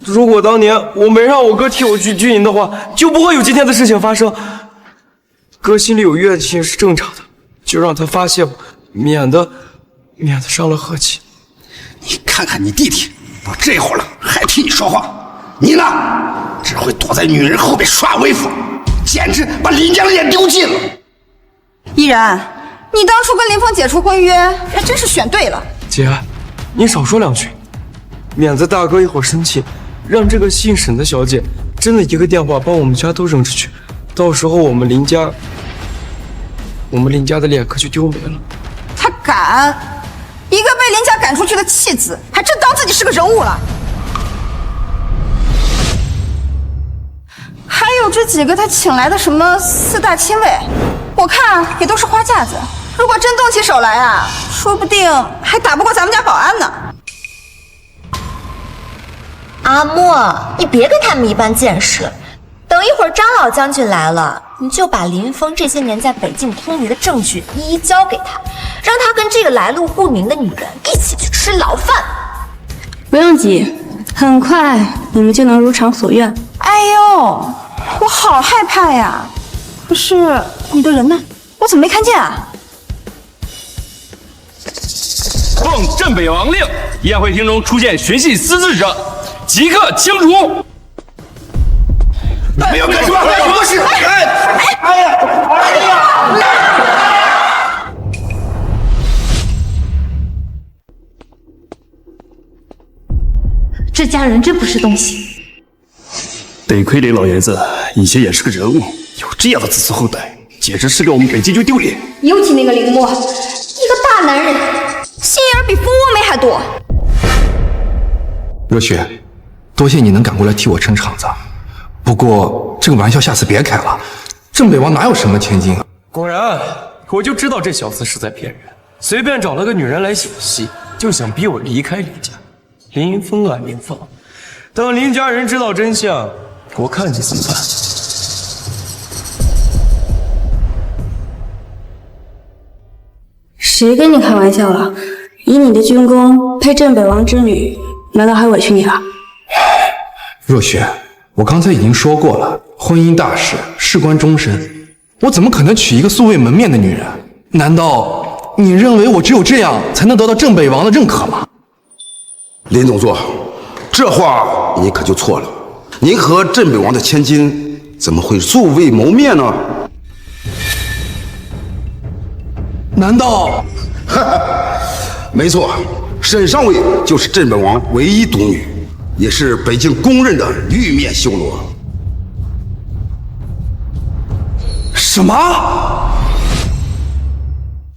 如果当年我没让我哥替我去军营的话，就不会有今天的事情发生。哥心里有怨气是正常的，就让他发泄吧，免得伤了和气。你看看你弟弟，到这会儿了还替你说话，你呢，只会躲在女人后面耍威风，简直把林家的脸丢尽了。依然，你当初跟林峰解除婚约，还真是选对了。姐，你少说2句，免得大哥一会儿生气，让这个姓沈的小姐真的一个电话把我们家都扔出去，到时候我们林家的脸可就丢没了。他敢！一个被林家赶出去的弃子，还真当自己是个人物了。还有这几个他请来的什么4大亲卫，我看也都是花架子。如果真动起手来啊，说不定还打不过咱们家保安呢。阿莫，你别跟他们一般见识。等一会儿张老将军来了，你就把林峰这些年在北境通敌的证据一一交给他，让他跟这个来路不明的女人一起去吃牢饭。不用急，很快你们就能如偿所愿，哎呦，我好害怕呀！可是你的人呢？我怎么没看见啊？奉镇北王令，宴会厅中出现寻衅滋事者，即刻清除。没有干什么？不是！哎呀！这家人真不是东西。得亏林老爷子以前也是个人物，有这样的子孙后代，简直是给我们北京军丢脸。尤其那个林默，一个大男人，心眼比蜂窝煤还多。热血，多谢你能赶过来替我撑场子。不过这个玩笑下次别开了，镇北王哪有什么千金啊？果然，我就知道这小子是在骗人，随便找了个女人来演戏，就想逼我离开林家。林峰啊林峰，等林家人知道真相，我看你怎么办。谁跟你开玩笑了？以你的军功配镇北王之女，难道还委屈你了？若雪，我刚才已经说过了，婚姻大事事关终身，我怎么可能娶一个素未门面的女人？难道你认为我只有这样才能得到镇北王的认可吗？林总座，这话你可就错了。您和镇北王的千金怎么会素未谋面呢？难道？没错，沈上尉就是镇北王唯一独女，也是北京公认的玉面修罗。什么？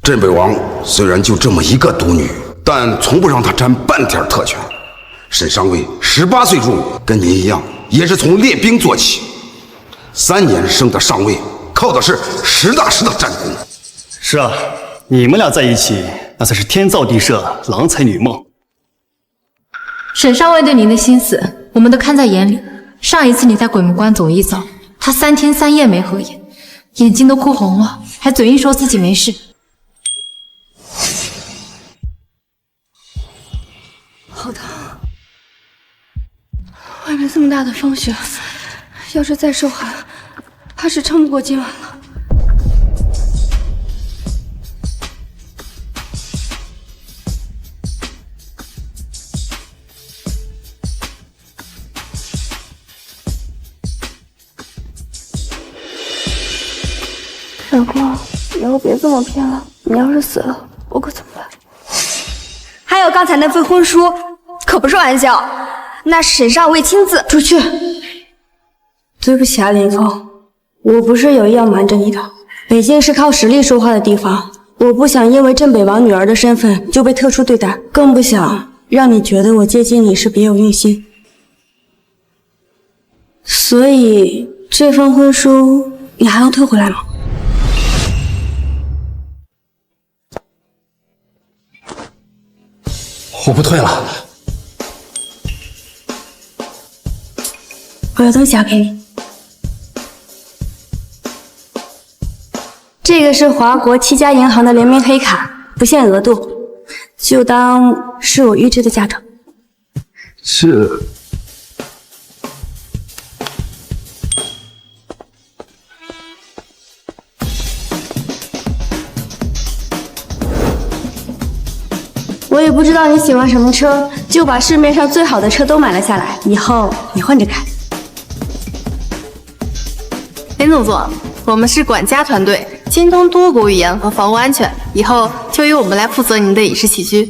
镇北王虽然就这么一个独女，但从不让她沾半点特权。沈上尉18岁入伍，跟您一样，也是从练兵做起，3年升的上尉，靠的是实打实的战功。是啊，你们俩在一起，那才是天造地设，郎才女梦。沈上尉对您的心思，我们都看在眼里。上一次你在鬼门关走一遭，他3天3夜没合眼，眼睛都哭红了，还嘴硬说自己没事。好疼！外面这么大的风雪，要是再受寒，怕是撑不过今晚了。小光，以后别这么骗了。你要是死了，我可怎么办？还有刚才那份婚书，可不是玩笑，那沈上尉亲自出去。对不起啊，林峰，我不是有意要瞒着你的。北京是靠实力说话的地方，我不想因为镇北王女儿的身份就被特殊对待，更不想让你觉得我接近你是别有用心。所以这份婚书你还要退回来吗？我不退了。我有东西要给你，这个是华国7家银行的联名黑卡，不限额度，就当是我预支的嫁妆。这我也不知道你喜欢什么车，就把市面上最好的车都买了下来，以后你换着开。林总座，我们是管家团队，精通多国语言和房屋安全，以后就由我们来负责您的饮食起居。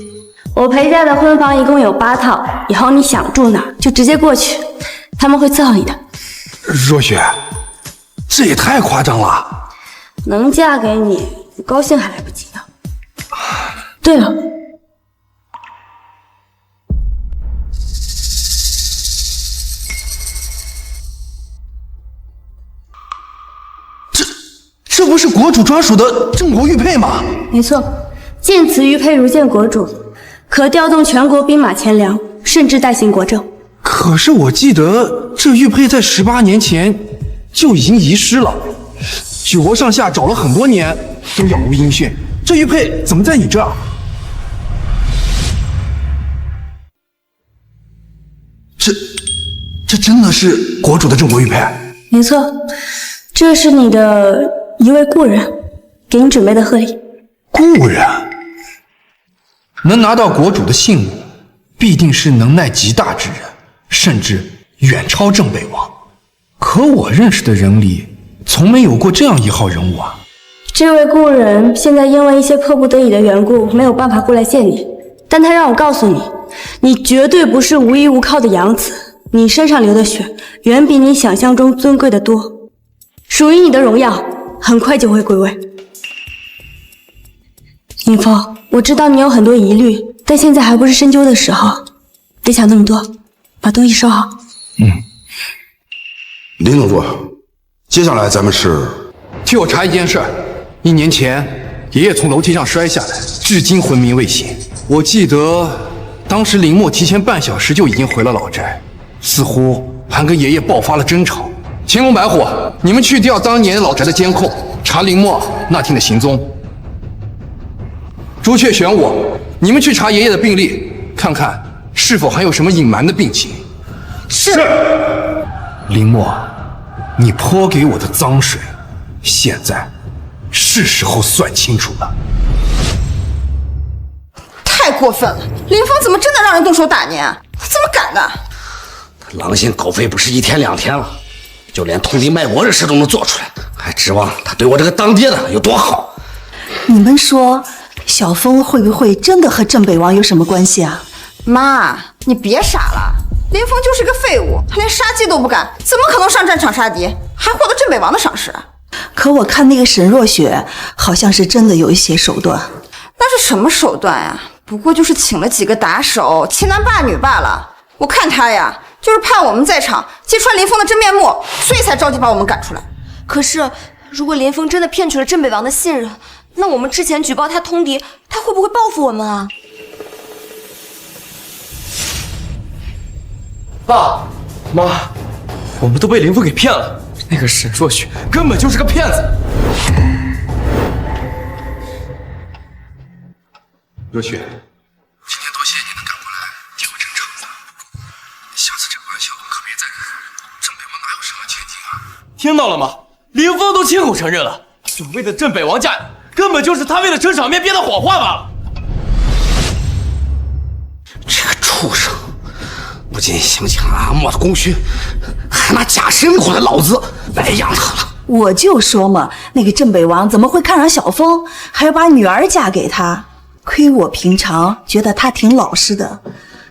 我陪嫁的婚房一共有8套，以后你想住哪就直接过去，他们会伺候你的。若雪，这也太夸张了。能嫁给你，不高兴还来不及呢。对了，这不是国主专属的镇国玉佩吗？没错，见此玉佩如见国主，可调动全国兵马钱粮，甚至代行国政。可是我记得这玉佩在18年前就已经遗失了，举国上下找了很多年都杳无音讯，这玉佩怎么在你这儿？这真的是国主的正国玉佩？没错，这是你的一位故人给你准备的贺礼。故人能拿到国主的信物，必定是能耐极大之人，甚至远超郑北王。可我认识的人里，从没有过这样一号人物啊！这位故人现在因为一些迫不得已的缘故，没有办法过来见你，但他让我告诉你，你绝对不是无依无靠的养子，你身上流的血远比你想象中尊贵的多，属于你的荣耀很快就会归位。林峰，我知道你有很多疑虑，但现在还不是深究的时候，别想那么多，把东西收好。林总座，接下来咱们是替我查一件事。1年前，爷爷从楼梯上摔下来，至今昏迷未醒。我记得当时林默提前半小时就已经回了老宅，似乎还跟爷爷爆发了争吵。青龙白虎，你们去调当年老宅的监控，查林默那天的行踪。朱雀玄武，你们去查爷爷的病历，看看是否还有什么隐瞒的病情。是。林默，你泼给我的脏水，现在是时候算清楚了。太过分了！林峰怎么真的让人动手打您啊？他怎么敢的？他狼心狗肺不是1天2天了，就连通敌卖国这事都能做出来，还指望他对我这个当爹的有多好？你们说，小峰会不会真的和郑北王有什么关系啊？妈，你别傻了，林峰就是个废物，他连杀鸡都不敢，怎么可能上战场杀敌，还获得郑北王的赏识？可我看那个沈若雪好像是真的有一些手段。那是什么手段呀？不过就是请了几个打手，欺男霸女罢了。我看他呀，就是怕我们在场揭穿林峰的真面目，所以才着急把我们赶出来。可是，如果林峰真的骗取了镇北王的信任，那我们之前举报他通敌，他会不会报复我们啊？爸妈，我们都被林峰给骗了。那个沈若雪根本就是个骗子。若雪，今天多谢你能赶过来替我撑场。下次这玩笑可别再开了，郑北王哪有什么千金啊？听到了吗？林峰都亲口承认了，所谓的镇北王家根本就是他为了撑场面编的谎话罢了。这个畜生，不仅行抢阿莫的功勋，还拿假身过来老子白养他了。我就说嘛，那个镇北王怎么会看上小峰，还要把女儿嫁给他？亏我平常觉得他挺老实的，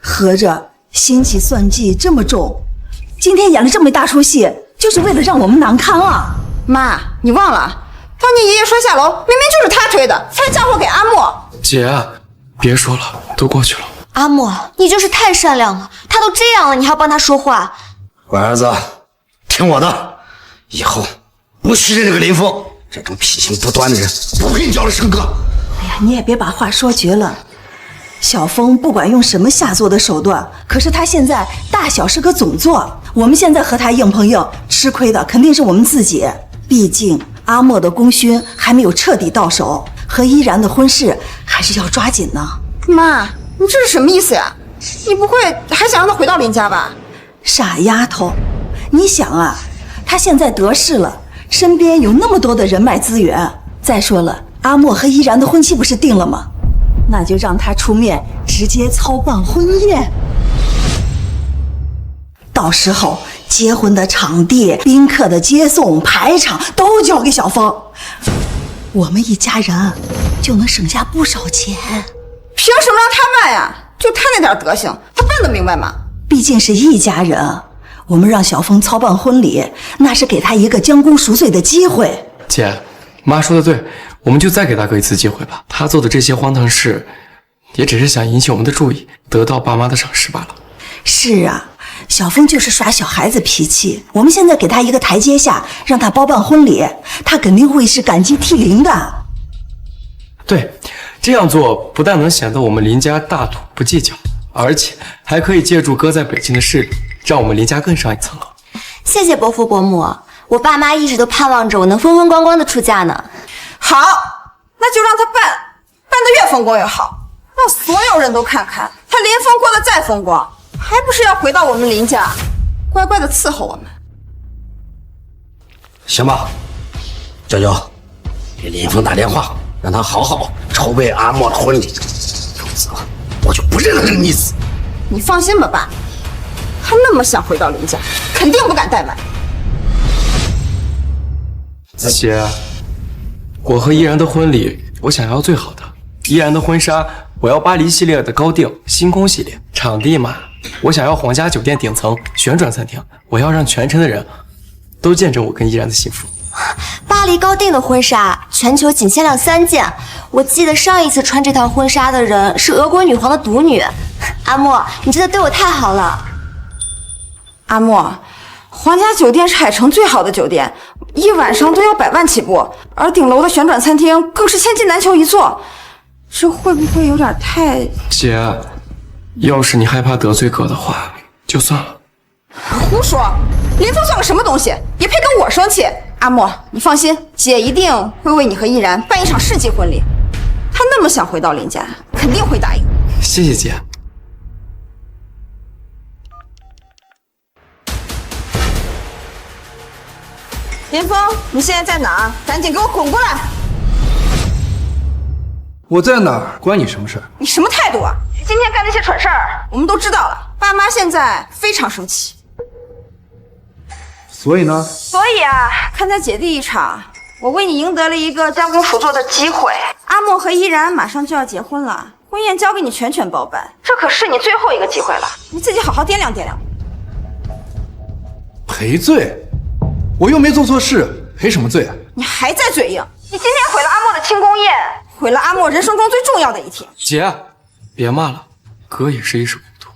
合着心计算计这么重，今天演了这么一大出戏，就是为了让我们难堪啊！妈，你忘了，当年爷爷摔下楼，明明就是他推的，才嫁祸给阿莫。姐，别说了，都过去了。阿莫，你就是太善良了，他都这样了，你还要帮他说话？乖儿子，听我的，以后不许认这个林峰，这种脾性不端的人，不配你叫了生哥。哎呀，你也别把话说绝了。小峰不管用什么下作的手段，可是他现在大小是个总座，我们现在和他硬碰硬，吃亏的肯定是我们自己。毕竟阿莫的功勋还没有彻底到手，和依然的婚事还是要抓紧呢。妈，你这是什么意思呀？你不会还想让他回到林家吧？傻丫头，你想啊，他现在得势了，身边有那么多的人脉资源。再说了，阿莫和依然的婚期不是定了吗？那就让他出面直接操办婚宴，到时候结婚的场地、宾客的接送、排场都交给小峰，我们一家人就能省下不少钱。凭什么让他办呀？就他那点德行，他办得明白吗？毕竟是一家人，我们让小峰操办婚礼，那是给他一个将功赎罪的机会。姐，妈说的对，我们就再给大哥一次机会吧。他做的这些荒唐事，也只是想引起我们的注意，得到爸妈的赏识罢了。是啊，小峰就是耍小孩子脾气，我们现在给他一个台阶下，让他包办婚礼，他肯定会是感激涕零的。对，这样做不但能显得我们林家大度不计较，而且还可以借助哥在北京的势力，让我们林家更上一层楼。谢谢伯父伯母，我爸妈一直都盼望着我能风风光光的出嫁呢。好，那就让他办得越风光越好，让所有人都看看他林峰过得再风光，还不是要回到我们林家，乖乖的伺候我们。行吧，娇娇，给林峰打电话，让他好好筹备阿莫的婚礼，否则我就不认了这个逆子。你放心吧，爸，他那么想回到林家，肯定不敢怠慢。姐，我和依然的婚礼，我想要最好的。依然的婚纱，我要巴黎系列的高定，星空系列。场地嘛，我想要皇家酒店顶层旋转餐厅，我要让全城的人都见证我跟依然的幸福。巴黎高定的婚纱，全球仅限量3件。我记得上一次穿这套婚纱的人是俄国女皇的独女。阿莫，你真的对我太好了。阿莫，皇家酒店是海城最好的酒店，一晚上都要100万起步，而顶楼的旋转餐厅更是千金难求一座，这会不会有点太……姐，要是你害怕得罪哥的话，就算了。胡说！林峰算个什么东西，也配跟我生气？阿莫，你放心，姐一定会为你和依然办一场世纪婚礼。他那么想回到林家，肯定会答应。谢谢姐。林峰，你现在在哪儿？赶紧给我滚过来！我在哪儿关你什么事儿？你什么态度啊？今天干那些蠢事儿，我们都知道了。爸妈现在非常生气。所以呢？所以啊，看在姐弟一场，我为你赢得了一个将功赎罪的机会。阿莫和依然马上就要结婚了，婚宴交给你全权包办，这可是你最后一个机会了，你自己好好掂量掂量。赔罪？我又没做错事，赔什么罪啊？你还在嘴硬！你今天毁了阿莫的庆功宴，毁了阿莫人生中最重要的一天。姐，别骂了，哥也是一时糊涂。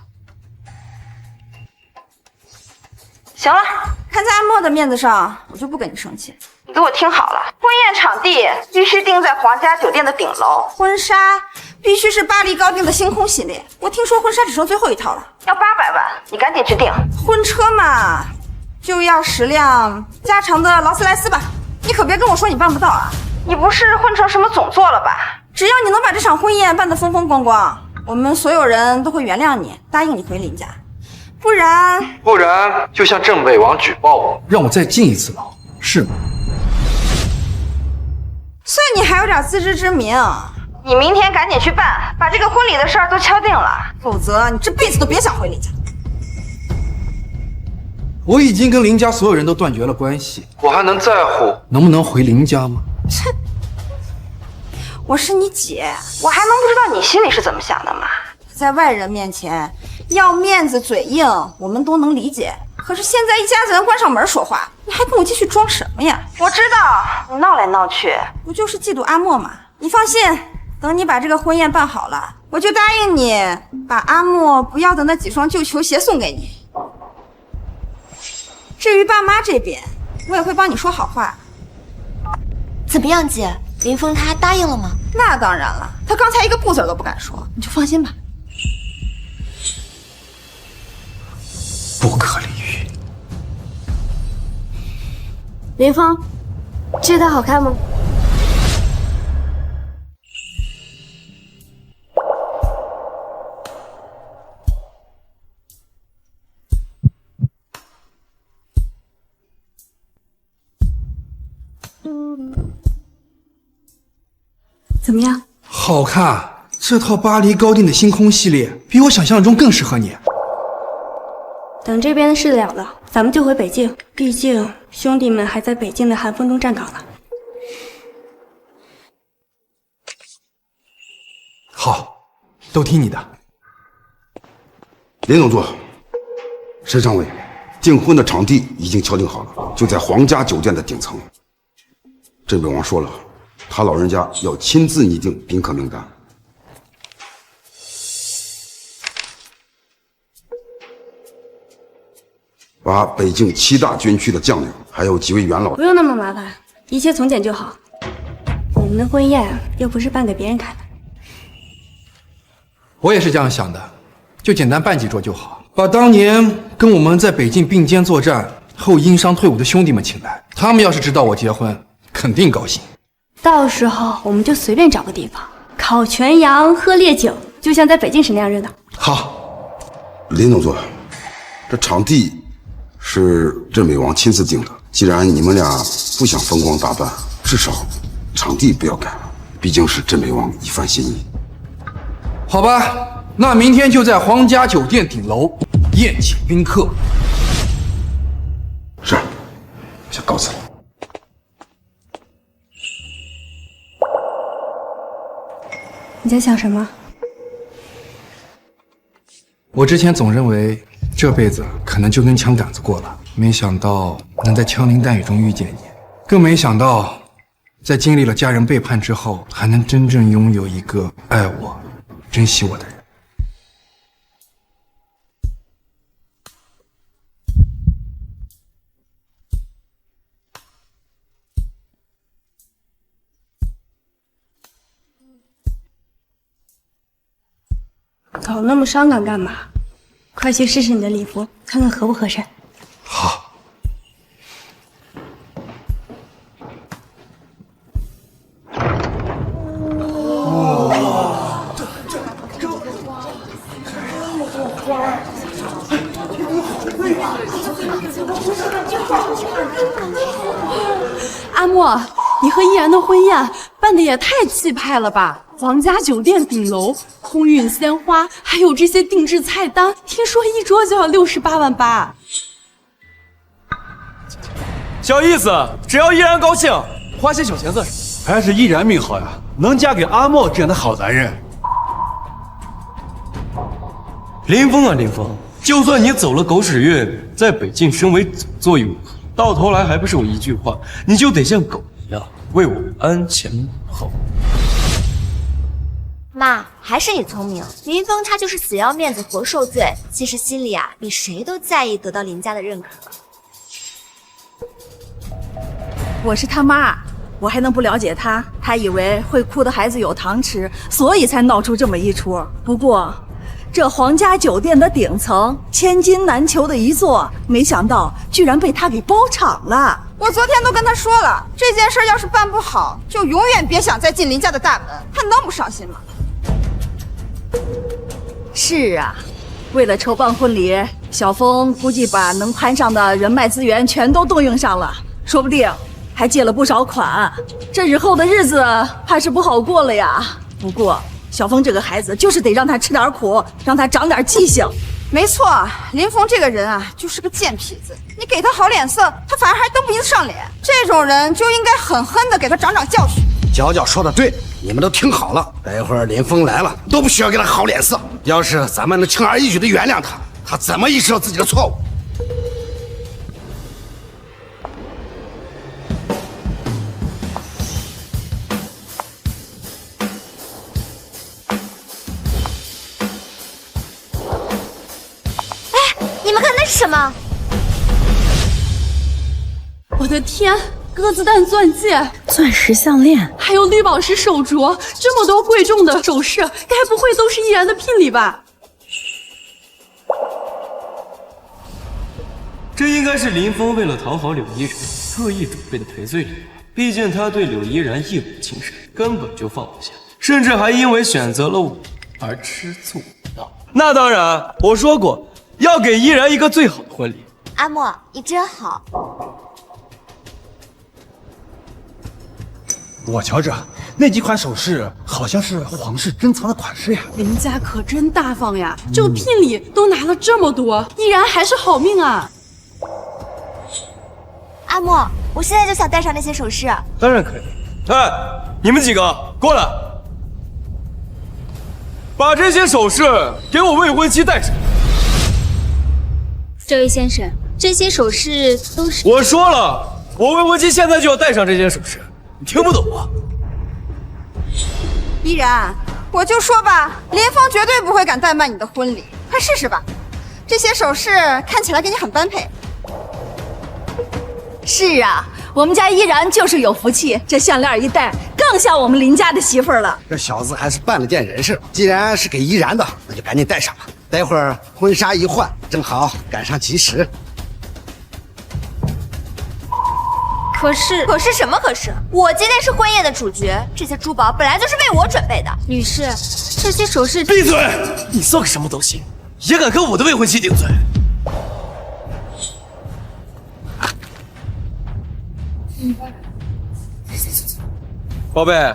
行了，看在阿莫的面子上，我就不跟你生气。你给我听好了，婚宴场地必须定在皇家酒店的顶楼，婚纱必须是巴黎高定的星空系列。我听说婚纱只剩最后一套了，要800万，你赶紧去订。婚车嘛，就要10辆加长的劳斯莱斯吧。你可别跟我说你办不到啊！你不是混成什么总座了吧？只要你能把这场婚宴办得风风光光，我们所有人都会原谅你，答应你回林家。不然就向镇北王举报我，让我再进一次牢，是吗？算你还有点自知之明。你明天赶紧去办，把这个婚礼的事儿都敲定了，否则你这辈子都别想回林家。我已经跟林家所有人都断绝了关系，我还能在乎能不能回林家吗？切，我是你姐，我还能不知道你心里是怎么想的吗？在外人面前要面子嘴硬，我们都能理解。可是现在一家子人关上门说话，你还跟我继续装什么呀？我知道你闹来闹去，不就是嫉妒阿莫吗？你放心，等你把这个婚宴办好了，我就答应你把阿莫不要的那几双旧球鞋送给你。至于爸妈这边，我也会帮你说好话。怎么样，姐？林峰他答应了吗？那当然了，他刚才一个不字都不敢说，你就放心吧。不可理喻。林峰，这套好看吗？怎么样？好看！这套巴黎高定的星空系列比我想象中更适合你。等这边的事了了，咱们就回北京。毕竟兄弟们还在北京的寒风中站岗呢。好，都听你的。林总座，申上尉，订婚的场地已经敲定好了，就在皇家酒店的顶层。镇北王说了，他老人家要亲自拟定宾客名单。把北境7大军区的将领，还有几位元老，不用那么麻烦，一切从简就好。我们的婚宴又不是办给别人看的。我也是这样想的，就简单办几桌就好。把当年跟我们在北境并肩作战后因伤退伍的兄弟们请来，他们要是知道我结婚，肯定高兴。到时候我们就随便找个地方，烤全羊，喝烈酒，就像在北京时那样热闹。好，林总座，这场地是镇北王亲自定的。既然你们俩不想风光大办，至少场地不要改了，毕竟是镇北王一番心意。好吧，那明天就在皇家酒店顶楼宴请宾客。是，先告辞了。你在想什么？我之前总认为这辈子可能就跟枪杆子过了，没想到能在枪林弹雨中遇见你，更没想到在经历了家人背叛之后，还能真正拥有一个爱我、珍惜我的人。搞那么伤感干嘛？快去试试你的礼服，看看合不合身。好。阿莫，你和依然的婚宴办的也太气派了吧！皇家酒店顶楼，空运鲜花，还有这些定制菜单，听说一桌就要68万8。小意思，只要依然高兴，花些小钱算什么？还是依然命好呀，能嫁给阿莫这样的好男人。林峰啊，林峰，就算你走了狗屎运，在北境升为总座右，到头来还不是我一句话，你就得像狗一样为我鞍前马后。妈，还是你聪明。林峰他就是死要面子活受罪，其实心里啊比谁都在意得到林家的认可。我是他妈，我还能不了解他？他以为会哭的孩子有糖吃，所以才闹出这么一出。不过，这皇家酒店的顶层千金难求的一座，没想到居然被他给包场了。我昨天都跟他说了，这件事要是办不好，就永远别想再进林家的大门。他能不伤心吗？是啊，为了筹办婚礼，小峰估计把能攀上的人脉资源全都动用上了，说不定还借了不少款。这日后的日子怕是不好过了呀。不过小峰这个孩子就是得让他吃点苦，让他长点记性。没错，林峰这个人啊，就是个贱痞子。你给他好脸色，他反而还蹬鼻子上脸。这种人就应该狠狠地给他长长教训。娇娇说的对，你们都听好了，待会儿林峰来了都不需要给他好脸色。要是咱们能轻而易举的原谅他，他怎么意识到自己的错误？你们看那是什么？我的天，鸽子蛋钻戒、钻石项链，还有绿宝石手镯，这么多贵重的首饰，该不会都是依然的聘礼吧？这应该是林峰为了讨好柳依然特意准备的赔罪礼吧。毕竟他对柳依然一往情深，根本就放不下，甚至还因为选择了我而吃醋不闹。那当然，我说过要给依然一个最好的婚礼。阿莫，你真好。我瞧着那几款首饰好像是皇室珍藏的款式呀。人家可真大方呀，这个聘礼都拿了这么多，依然还是好命啊。阿莫，我现在就想戴上那些首饰。当然可以。哎，你们几个过来，把这些首饰给我未婚妻戴上。这位先生，这些首饰都是……我说了，我未婚妻现在就要戴上这些首饰，你听不懂吗？依然，我就说吧，林峰绝对不会敢怠慢你的婚礼，快试试吧。这些首饰看起来给你很般配。是啊，我们家依然就是有福气，这项链一戴，更像我们林家的媳妇儿了。这小子还是办了件人事，既然是给依然的，那就赶紧戴上吧。待会儿婚纱一换，正好赶上吉时。可是什么？可是我今天是婚宴的主角，这些珠宝本来就是为我准备的。女士，这些首饰……闭嘴！你算个什么东西，也敢跟我的未婚妻顶嘴？宝贝，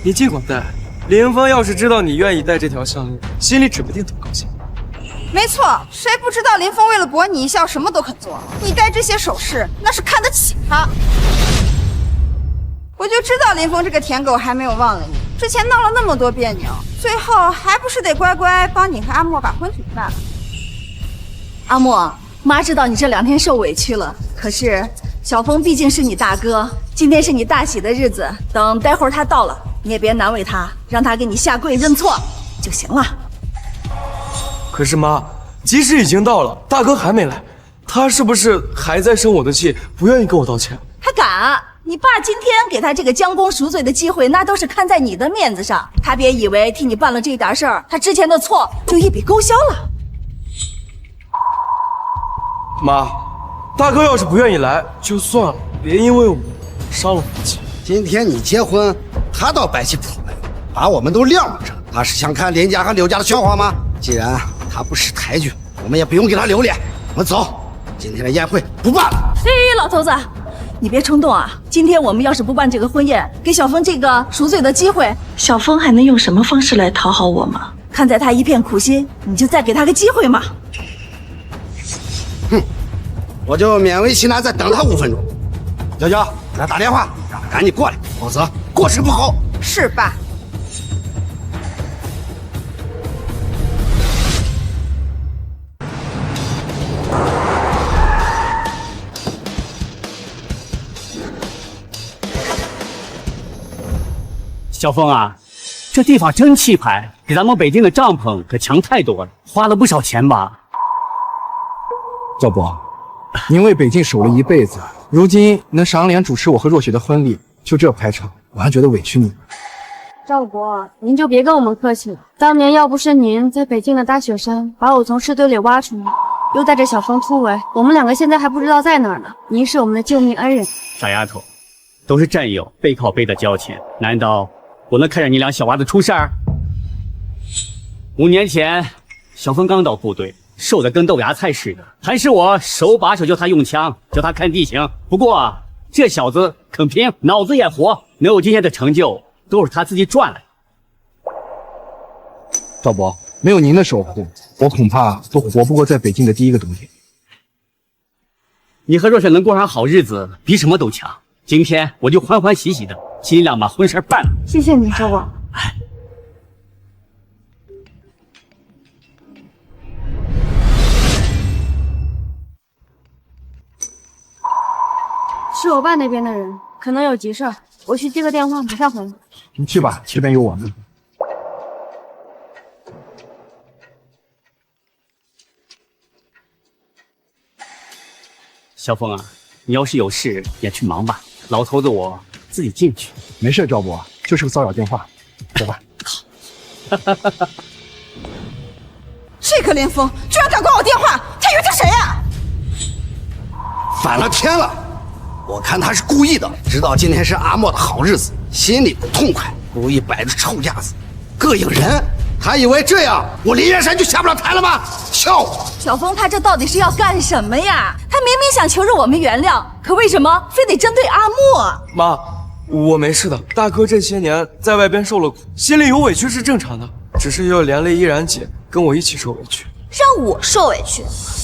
你尽管戴。林峰要是知道你愿意戴这条项链，心里指不定多高兴。没错，谁不知道林峰为了博你一笑，什么都肯做？你戴这些首饰，那是看得起他。我就知道林峰这个舔狗还没有忘了你，之前闹了那么多别扭，最后还不是得乖乖帮你和阿莫把婚礼办了。阿莫，妈知道你这2天受委屈了，可是小峰毕竟是你大哥，今天是你大喜的日子，等待会儿他到了，你也别难为他，让他给你下跪认错就行了。可是妈，即使已经到了，大哥还没来，他是不是还在生我的气，不愿意跟我道歉？他敢？你爸今天给他这个将功赎罪的机会，那都是看在你的面子上。他别以为替你办了这点事儿，他之前的错就一笔勾销了。妈，大哥要是不愿意来就算了，别因为我伤了福气。今天你结婚，他到百戏府来，把我们都晾着，他是想看林家和柳家的笑话吗？既然他不识抬举，我们也不用给他留脸。我们走，今天的宴会不办了。老头子，你别冲动啊！今天我们要是不办这个婚宴，给小峰这个赎罪的机会，小峰还能用什么方式来讨好我吗？看在他一片苦心，你就再给他个机会嘛。哼，我就勉为其难再等他5分钟。娇娇，给他打电话，让他赶紧过来，否则过时不候。是爸。小峰啊，这地方真气派，比咱们北京的帐篷可强太多了，花了不少钱吧？赵伯，您为北境守了一辈子，如今能赏脸主持我和若雪的婚礼，就这排场，我还觉得委屈你。赵伯，您就别跟我们客气了。当年要不是您在北境的大雪山把我从尸堆里挖出来，又带着小峰突围，我们2个现在还不知道在哪儿呢。您是我们的救命恩人。傻丫头，都是战友，背靠背的交情，难道我能看着你俩小娃子出事儿？5年前，小峰刚到部队，瘦得跟豆芽菜似的，还是我手把手教他用枪，教他看地形。不过这小子肯拼，脑子也活，能有今天的成就，都是他自己赚来的。赵伯，没有您的守护，我恐怕都活不过在北京的第1个冬天。你和若雪能过上好日子，比什么都强。今天我就欢欢喜喜的，尽量把婚事办了。谢谢你，赵伯。是我爸那边的人，可能有急事儿，我去接个电话，马上回来。你去吧，这边有我们。小峰啊，你要是有事也去忙吧，老头子我自己进去。没事，赵伯，就是个骚扰电话，走吧。这个林峰居然敢挂我电话，他以为他谁呀？反了天了！我看他是故意的，知道今天是阿莫的好日子，心里不痛快，故意摆着臭架子，膈应人。他以为这样我林燕山就下不了台了吗？笑话！小峰他这到底是要干什么呀？他明明想求着我们原谅，可为什么非得针对阿莫？妈，我没事的。大哥这些年在外边受了苦，心里有委屈是正常的，只是又连累依然姐跟我一起受委屈。让我受委屈，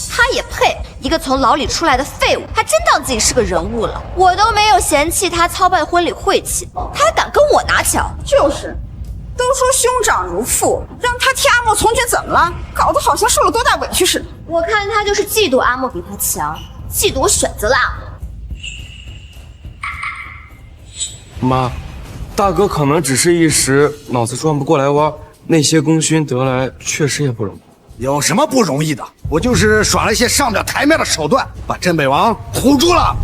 他也配？一个从牢里出来的废物，还真当自己是个人物了。我都没有嫌弃他操办婚礼晦气，他还敢跟我拿巧。就是，都说兄长如父，让他替阿莫从军怎么了？搞得好像受了多大委屈似的。我看他就是嫉妒阿莫比他强，嫉妒我选择了阿莫。妈，大哥可能只是一时脑子转不过来弯，那些功勋得来确实也不容易。有什么不容易的？我就是耍了一些上不了台面的手段，把镇北王唬住了。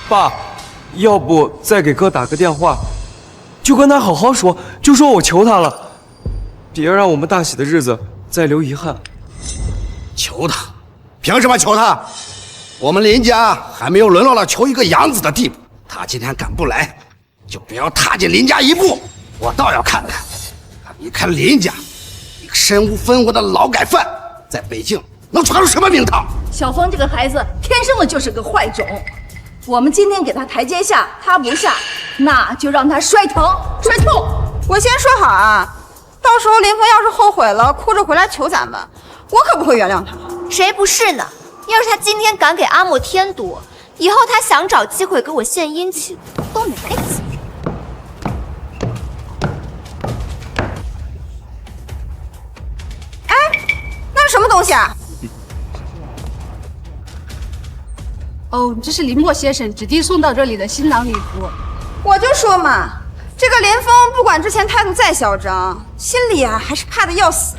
爸，要不再给哥打个电话，就跟他好好说，就说我求他了，别让我们大喜的日子再留遗憾。求他？凭什么求他？我们林家还没有沦落到求一个养子的地步。他今天敢不来，就不要踏进林家一步。我倒要看看，他离开林家，一个身无分文的劳改犯，在北京能传出什么名堂？小峰这个孩子天生的就是个坏种。我们今天给他台阶下，他不下，那就让他摔疼摔痛。我先说好啊，到时候林峰要是后悔了，哭着回来求咱们，我可不会原谅他。谁不是呢？要是他今天敢给阿莫添堵，以后他想找机会给我献殷勤都没机会。哎，那是什么东西啊？哦，这是林默先生指定送到这里的新郎礼服。我就说嘛，这个林峰不管之前态度再嚣张，心里啊还是怕的要死，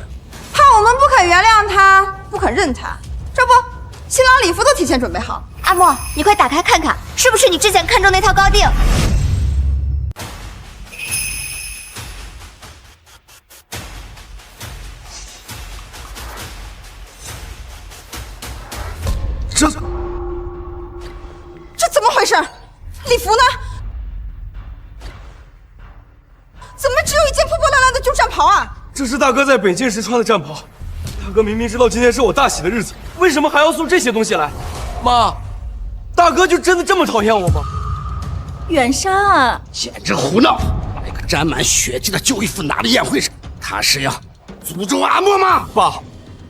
怕我们不肯原谅他，不肯认他。这不，新郎礼服都提前准备好。阿莫，你快打开看看，是不是你之前看中那套高定？这怎么回事？礼服呢？怎么只有一件破破烂烂的旧战袍啊？这是大哥在北京时穿的战袍。大哥明明知道今天是我大喜的日子，为什么还要送这些东西来？妈，大哥就真的这么讨厌我吗？远山啊，简直胡闹！把一个沾满血迹的旧衣服拿到宴会上，他是要诅咒阿莫吗？爸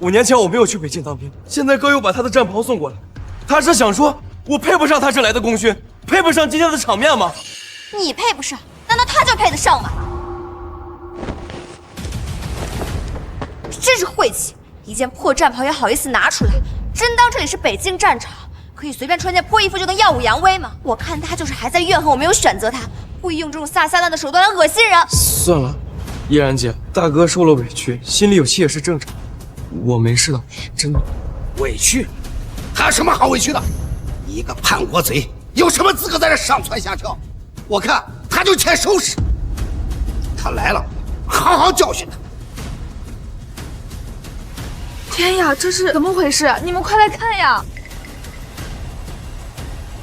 ，5年前我没有去北京当兵，现在哥又把他的战袍送过来，他是想说我配不上他这来的功勋，配不上今天的场面吗？你配不上，难道他就配得上吗？真是晦气！一件破战袍也好意思拿出来，真当这里是北京战场，可以随便穿件破衣服就能耀武扬威吗？我看他就是还在怨恨我没有选择他，故意用这种撒撒烂的手段来恶心人。算了，依然姐，大哥受了委屈，心里有气也是正常。我没事的，真的。委屈？他有什么好委屈的？一个叛国贼，有什么资格在这上蹿下跳？我看他就欠收拾。他来了，好好教训他。天呀，这是怎么回事？你们快来看呀！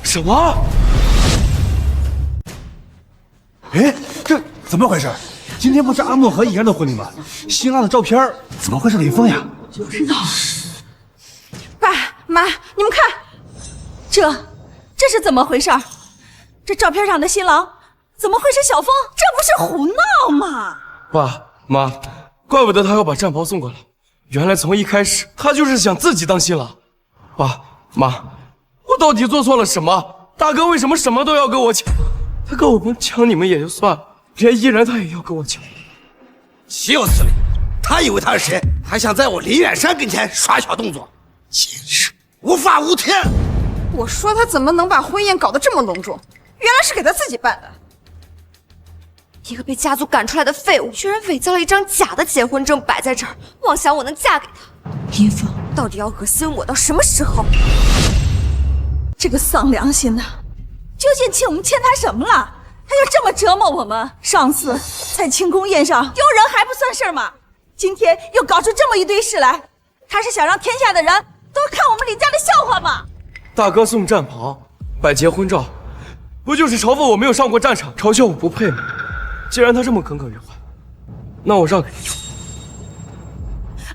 什么？哎，这怎么回事？今天不是阿莫和怡然的婚礼吗？新郎的照片怎么会是林峰呀？不知道。爸妈，你们看，这是怎么回事？这照片上的新郎怎么会是小峰？这不是胡闹吗？爸妈，怪不得他要把战袍送过来。原来从一开始他就是想自己当新郎。爸妈，我到底做错了什么？大哥为什么什么都要跟我抢？他跟我们抢你们也就算了，连依然他也要跟我抢，岂有此理！他以为他是谁？还想在我林远山跟前耍小动作，简直无法无天！我说他怎么能把婚宴搞得这么隆重？原来是给他自己办的。一个被家族赶出来的废物，居然伪造了一张假的结婚证摆在这儿，妄想我能嫁给他。林峰到底要恶心我到什么时候？这个丧良心的，究竟请我们欠他什么了？他就这么折磨我们？上次在庆功宴上丢人还不算事儿吗？今天又搞出这么一堆事来，他是想让天下的人都看我们林家的笑话吗？大哥送战袍，摆结婚照，不就是嘲讽我没有上过战场，嘲笑我不配吗？既然他这么耿耿于怀，那我让给他。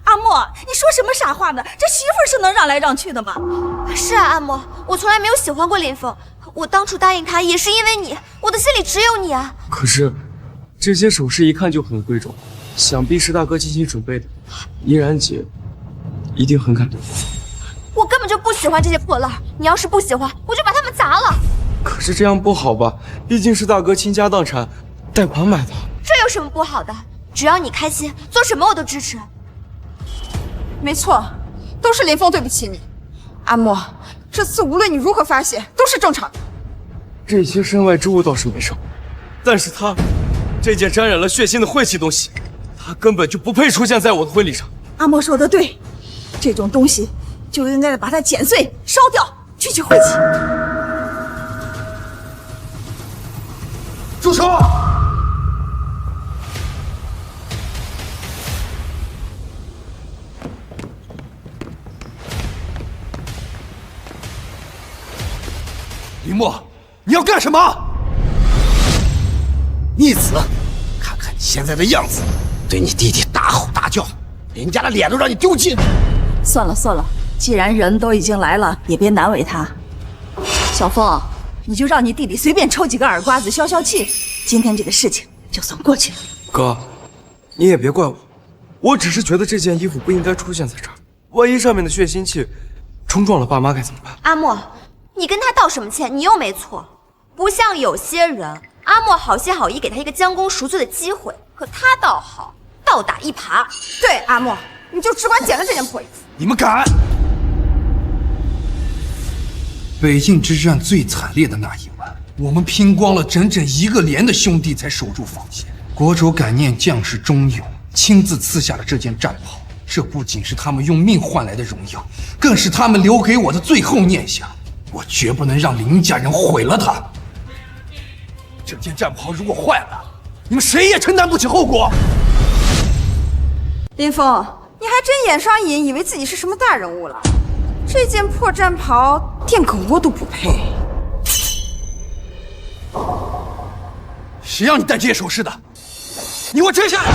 阿莫，你说什么傻话呢？这媳妇儿是能让来让去的吗？是啊，阿莫，我从来没有喜欢过林峰，我当初答应他也是因为你，我的心里只有你啊。可是这些首饰一看就很贵重，想必是大哥精心准备的，依然姐一定很感动。我根本就不喜欢这些破烂，你要是不喜欢，我就把它们砸了。可是这样不好吧？毕竟是大哥倾家荡产贷款买的。这有什么不好的？只要你开心，做什么我都支持。没错，都是林峰对不起你。阿莫，这次无论你如何发泄，都是正常的。这些身外之物倒是没什么，但是他这件沾染了血腥的晦气东西，他根本就不配出现在我的婚礼上。阿莫说的对，这种东西就应该把它剪碎烧掉，去去晦气。住手！林默，你要干什么？逆子，看看你现在的样子，对你弟弟大吼大叫，连家的脸都让你丢尽。算了算了，既然人都已经来了，也别难为他。小峰，你就让你弟弟随便抽几个耳刮子消消气，今天这个事情就算过去了。哥，你也别怪我，我只是觉得这件衣服不应该出现在这儿，万一上面的血腥气冲撞了爸妈该怎么办？阿莫，你跟他道什么歉？你又没错，不像有些人，阿莫好心好意给他一个将功赎罪的机会，可他倒好，倒打一耙。对，阿莫，你就只管捡了这件破衣服。你们敢！北境之战最惨烈的那一晚，我们拼光了整整1个连的兄弟才守住防线。国主感念将士忠勇，亲自赐下了这件战袍。这不仅是他们用命换来的荣耀，更是他们留给我的最后念想。我绝不能让林家人毁了它。这件战袍如果坏了，你们谁也承担不起后果。林峰，你还真眼上瘾，以为自己是什么大人物了？这件破战袍，垫个窝都不配。谁让你戴这些首饰的？你给我摘下来！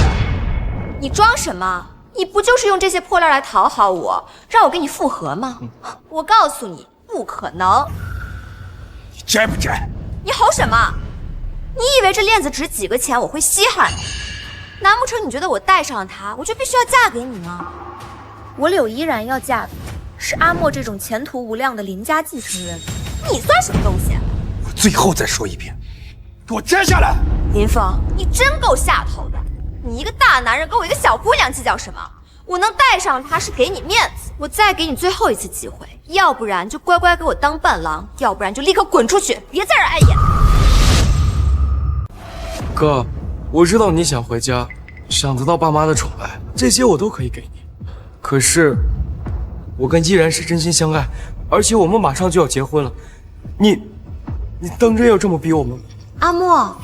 你装什么？你不就是用这些破烂来讨好我，让我跟你复合吗？我告诉你，不可能。你摘不摘？你吼什么？你以为这链子值几个钱我会稀罕你？难不成你觉得我戴上它，我就必须要嫁给你吗？我柳依然要嫁的是阿莫这种前途无量的林家继承人，你算什么东西？我最后再说一遍，给我摘下来！林峰，你真够下头的。你一个大男人跟我一个小姑娘计较什么？我能戴上它是给你面子，我再给你最后一次机会，要不然就乖乖给我当伴郎，要不然就立刻滚出去，别在这儿碍眼。哥，我知道你想回家，想得到爸妈的宠爱，这些我都可以给你。可是，我跟依然是真心相爱，而且我们马上就要结婚了，你当真要这么逼我们吗？阿莫，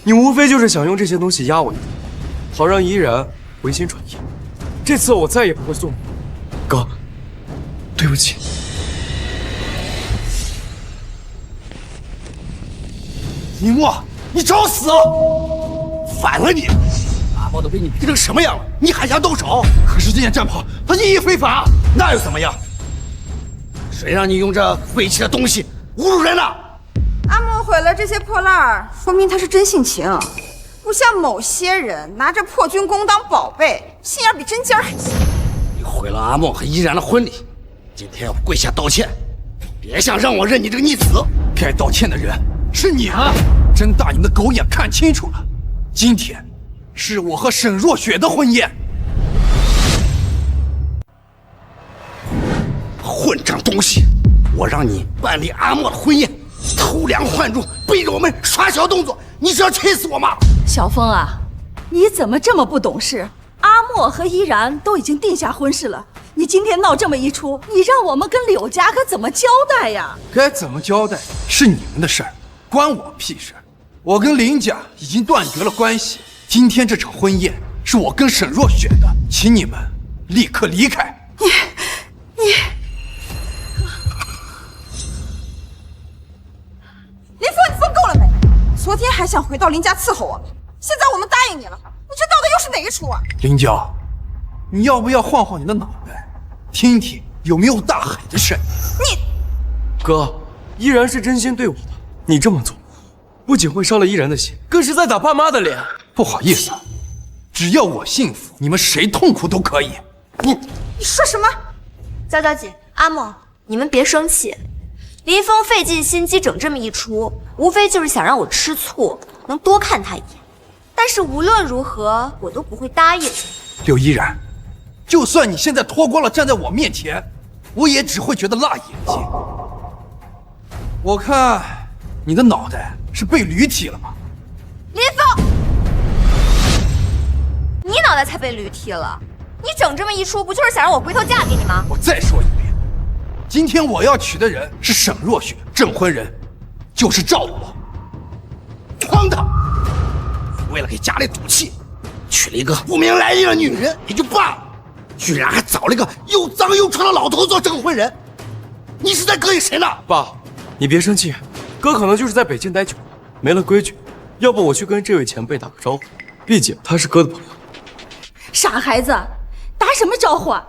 你无非就是想用这些东西压我一把，好让依然回心转意。这次我再也不会送你。哥，对不起。林墨，你找死！反了你！阿莫都被你逼成什么样了，你还想动手？可是这件战袍它意义非凡，那又怎么样？谁让你用这废弃的东西侮辱人了？阿莫毁了这些破烂儿，说明他是真性情，不像某些人拿着破军弓当宝贝，心眼比针尖还细。你毁了阿莫和依然的婚礼，今天要跪下道歉，别想让我认你这个逆子！该道歉的人是你啊！睁大你们的狗眼看清楚了，今天是我和沈若雪的婚宴。混账东西！我让你办理阿莫的婚宴，偷梁换柱，背着我们耍小动作，你是要气死我吗？小峰啊，你怎么这么不懂事？阿莫和依然都已经定下婚事了，你今天闹这么一出，你让我们跟柳家可怎么交代呀？该怎么交代是你们的事儿，关我屁事！我跟林家已经断绝了关系，今天这场婚宴是我跟沈若雪的，请你们立刻离开。你。林峰，你疯够了没？昨天还想回到林家伺候我们，现在我们答应你了，你这闹的又是哪一出啊？林娇，你要不要晃晃你的脑袋，听听有没有大海的声音？你，哥，依然是真心对我的，你这么做，不仅会伤了依然的心，更是在打爸妈的脸。不好意思，只要我幸福，你们谁痛苦都可以。你说什么？娇娇姐，阿莫，你们别生气。林峰费尽心机整这么一出，无非就是想让我吃醋，能多看他一眼。但是无论如何，我都不会答应。柳依然，就算你现在脱光了站在我面前，我也只会觉得辣眼睛。我看你的脑袋是被驴踢了吧？林峰，你脑袋才被驴踢了！你整这么一出，不就是想让我回头嫁给你吗？我再说一遍，今天我要娶的人是沈若雪，证婚人就是赵我。荒唐！为了给家里赌气，娶了一个不明来历的女人也就罢了，居然还找了一个又脏又臭的老头做证婚人，你是在膈应谁呢？爸，你别生气，哥可能就是在北京待久了，没了规矩。要不我去跟这位前辈打个招呼，毕竟他是哥的朋友。傻孩子，打什么招呼啊？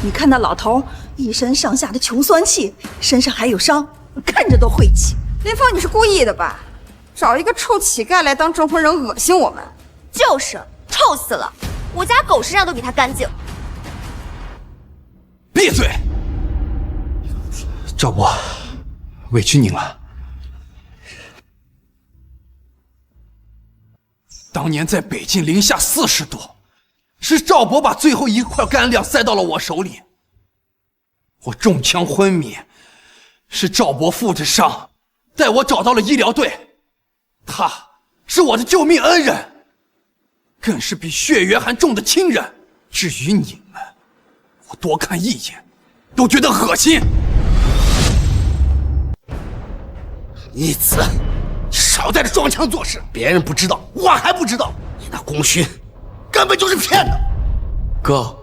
你看那老头一身上下的穷酸气，身上还有伤，看着都晦气。林峰，你是故意的吧？找一个臭乞丐来当证婚人，恶心我们。就是，臭死了！我家狗身上都比他干净。闭嘴！赵伯，委屈您了。当年在北境零下40度，是赵伯把最后一块干粮塞到了我手里。我中枪昏迷，是赵伯负着伤带我找到了医疗队。他是我的救命恩人，更是比血缘还重的亲人。至于你们，我多看一眼都觉得恶心。逆子，你少在这装腔作势，别人不知道，我还不知道，你那功勋根本就是骗的。哥，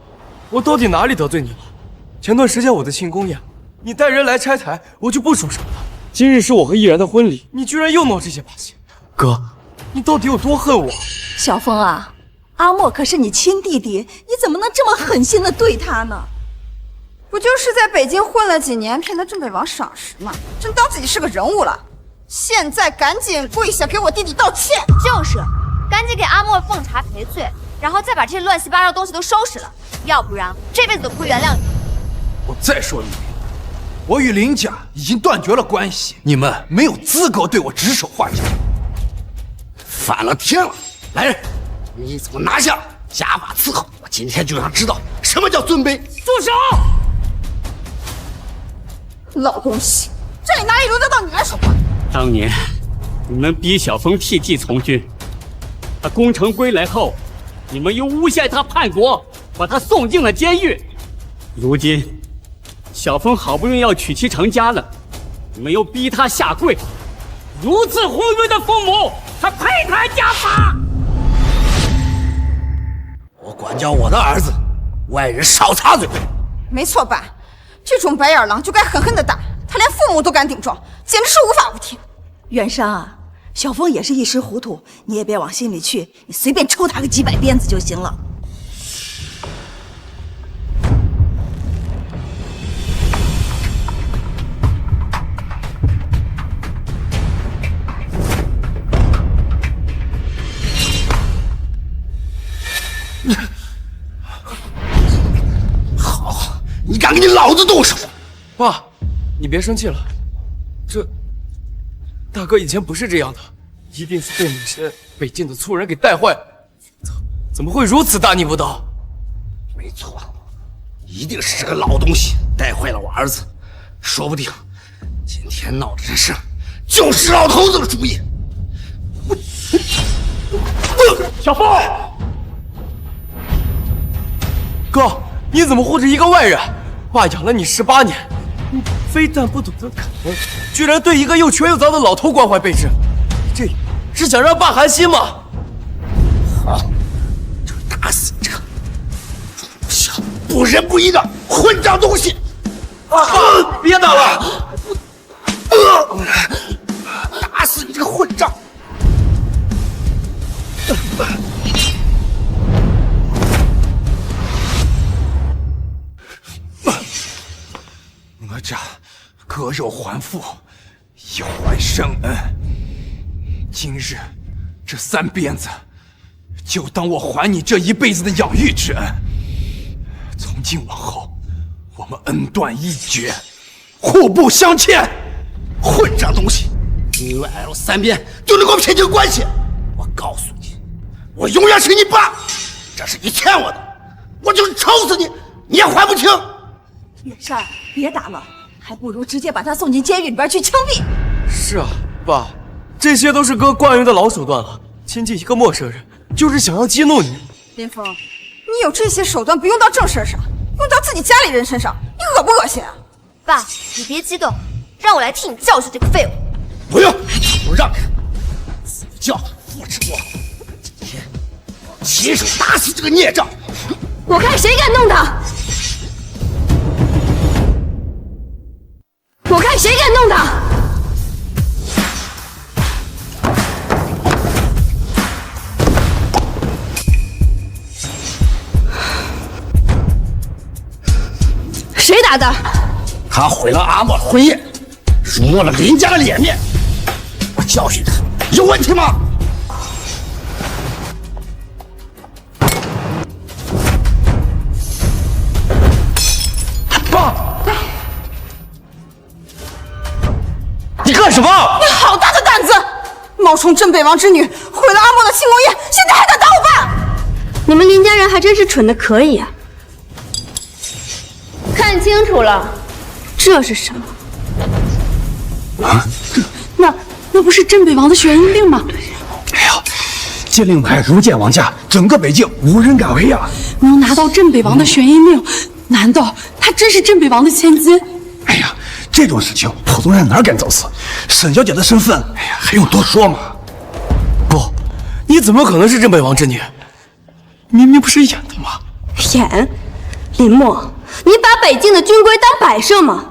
我到底哪里得罪你了？前段时间我的庆功宴，你带人来拆台，我就不说什么了。今日是我和易然的婚礼，你居然又闹这些把戏。哥，你到底有多恨我？小风啊，阿莫可是你亲弟弟，你怎么能这么狠心的对他呢？不就是在北京混了几年，骗得镇北王赏识吗？真当自己是个人物了。现在赶紧跪下给我弟弟道歉！就是，赶紧给阿莫奉茶赔罪，然后再把这些乱七八糟的东西都收拾了，要不然这辈子都不会原谅你。我再说一遍，我与林家已经断绝了关系，你们没有资格对我指手画脚。反了天了！来人，你怎么拿下？家法伺候！我今天就想知道什么叫尊卑。住手！老东西，这里哪里轮得到你来说话？当年你们逼小峰替继从军，他攻城归来后，你们又诬陷他叛国，把他送进了监狱。如今小峰好不容易要娶妻成家了，你们又逼他下跪，如此昏庸的父母，他配谈家法？我管教我的儿子，外人少插嘴。没错爸，这种白眼狼就该狠狠的打。他连父母都敢顶撞，简直是无法无天。袁商啊，小峰也是一时糊涂，你也别往心里去，你随便抽他个几百鞭子就行了。好，你敢跟你老子动手？爸，你别生气了，这大哥以前不是这样的，一定是被某些北境的粗人给带坏，怎么会如此大逆不道？没错，一定是这个老东西带坏了我儿子，说不定今天闹的这事就是老头子的主意。小峰，哥，你怎么护着一个外人？爸养了你18年。你非但不懂得感恩，居然对一个又瘸又脏的老头关怀备至，这是想让爸寒心吗？好，就打死你这个小不仁不义的混账东西！爸，别打了！打死你这个混账！哪吒割肉还父，以还生恩。今日这3鞭子，就当我还你这一辈子的养育之恩。从今往后，我们恩断义绝，互不相欠。混账东西！你以为挨了3鞭就能够撇清关系？我告诉你，我永远是你爸，这是你欠我的，我就是抽死你，你也还不清。远山，别打了，还不如直接把他送进监狱里边去枪毙。是啊，爸，这些都是哥惯用的老手段了。亲近一个陌生人，就是想要激怒你。林峰，你有这些手段不用到正身上，用到自己家里人身上，你恶不恶心啊？爸，你别激动，让我来替你教训这个废物。不用，我让开，死教父之过，今天我亲手打死这个孽障。我看谁敢动他！我看谁敢动他！谁打的？他毁了阿莫的婚宴，辱没了林家的脸面，我教训他有问题吗？爸，你干什么？你好大的胆子！冒充镇北王之女，毁了阿莫的庆功宴，现在还敢打我爸！你们林家人还真是蠢的可以啊！看清楚了，这是什么？啊，那不是镇北王的玄阴令吗？哎呀，这令牌如见王驾，整个北境无人敢违呀！能拿到镇北王的玄阴令，难道她真是镇北王的千金？哎呀，这种事情普通人哪敢造次？沈小姐的身份，哎呀，还用多说吗？不，你怎么可能是镇北王之女？明明不是演的吗？演？林默，你把北境的军规当摆设吗？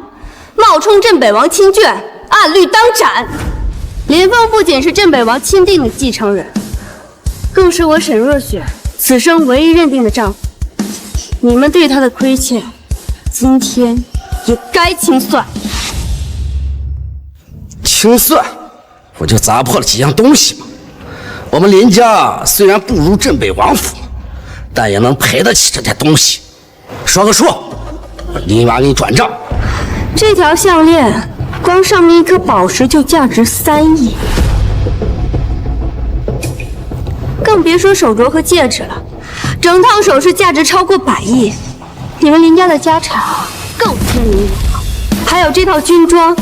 冒充镇北王亲眷，按律当斩。林凤不仅是镇北王钦定的继承人，更是我沈若雪此生唯一认定的丈夫。你们对她的亏欠，今天也该清算。清算？我就砸破了几样东西嘛。我们林家虽然不如镇北王府，但也能赔得起这点东西。说个数，立马给你转账。这条项链，光上面一颗宝石就价值3亿，更别说手镯和戒指了，整套首饰价值超过100亿。你们林家的家产更天理了，还有这套军装，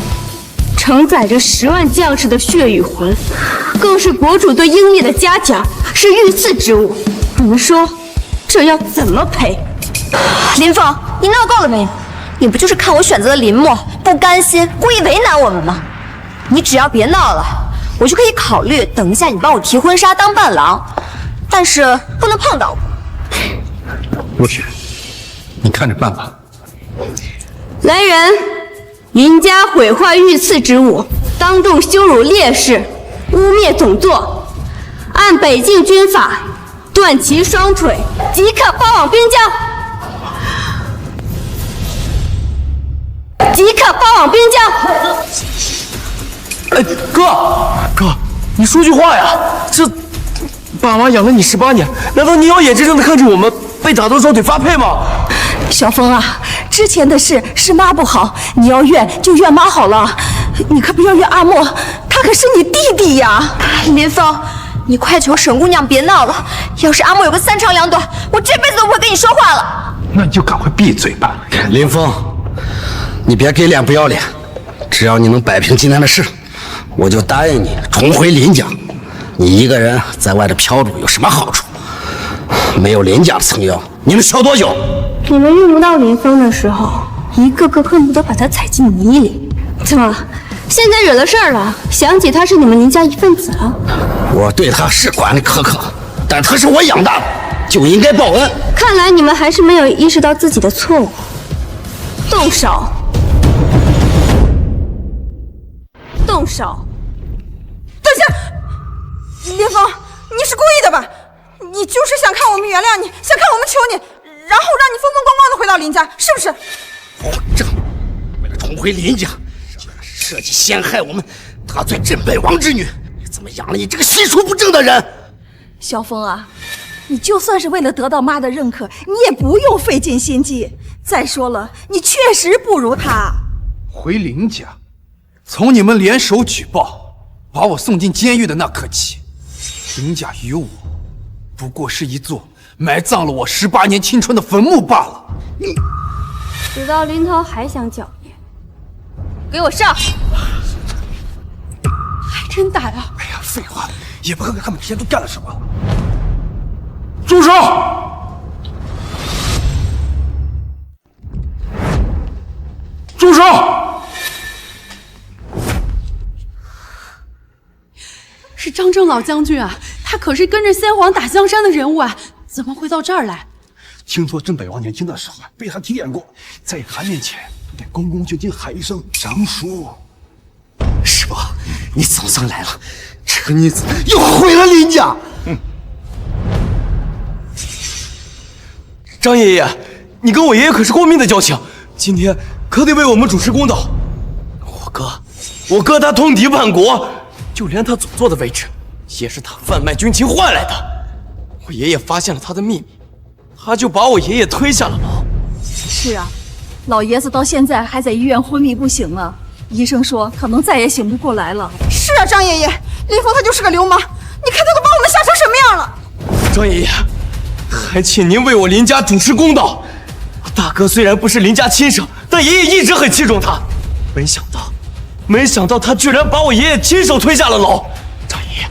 承载着10万将士的血与魂，更是国主对英烈的嘉奖，是御赐之物。你们说，这要怎么赔？林凤，你闹够了没有？你不就是看我选择了林默，不甘心，故意为难我们吗？你只要别闹了，我就可以考虑等一下你帮我提婚纱当伴郎，但是不能碰到我。若雪，你看着办吧。来人，林家毁坏御赐之物，当众羞辱烈士，污蔑总座，按北境军法断其双腿，即刻发往边疆。即刻发往边疆！哎，哥，你说句话呀！这爸妈养了你18年，难道你要眼睁睁的看着我们被打断双腿发配吗？小风啊，之前的事是妈不好，你要怨就怨妈好了，你可不要怨阿莫，他可是你弟弟呀！林峰，你快求沈姑娘别闹了，要是阿莫有个3长2短，我这辈子都不会跟你说话了。那你就赶快闭嘴吧，林峰。你别给脸不要脸，只要你能摆平今天的事，我就答应你重回林家。你一个人在外头飘着有什么好处？没有林家的撑腰，你能笑多久？你们遇不到林峰的时候，一个个恨不得把他踩进泥里。怎么，现在惹了事儿了，想起他是你们林家一份子了？我对他是管理苛刻，但他是我养大的，就应该报恩。看来你们还是没有意识到自己的错误。动手！动手！等下，林峰，你是故意的吧？你就是想看我们原谅你，想看我们求你，然后让你风风光光的回到林家，是不是？混账！为了重回林家，设计陷害我们，得罪镇北王之女，怎么养了你这个心术不正的人？小风啊，你就算是为了得到妈的认可，你也不用费尽心机。再说了，你确实不如她。回林家，从你们联手举报，把我送进监狱的那刻起，林家与我不过是一座埋葬了我18年青春的坟墓罢了。知道林涛还想狡辩，给我上！还真打呀！哎呀，废话，也不看看他们之前都干了什么。住手！住手！是张正老将军啊，他可是跟着先皇打江山的人物啊，怎么会到这儿来？听说镇北王年轻的时候被他提点过，在他面前得恭恭敬敬喊一声张叔。师伯，你总算来了，这个女子又毁了林家。张爷爷，你跟我爷爷可是过命的交情，今天可得为我们主持公道。我哥我哥他通敌叛国，就连他总座的位置，也是他贩卖军情换来的。我爷爷发现了他的秘密，他就把我爷爷推下了牢。是啊，老爷子到现在还在医院昏迷不醒呢，医生说可能再也醒不过来了。是啊，张爷爷，林峰他就是个流氓，你看他都把我们吓成什么样了。张爷爷，还请您为我林家主持公道。大哥虽然不是林家亲生，但爷爷一直很器重他。没想到他居然把我爷爷亲手推下了牢。张爷爷，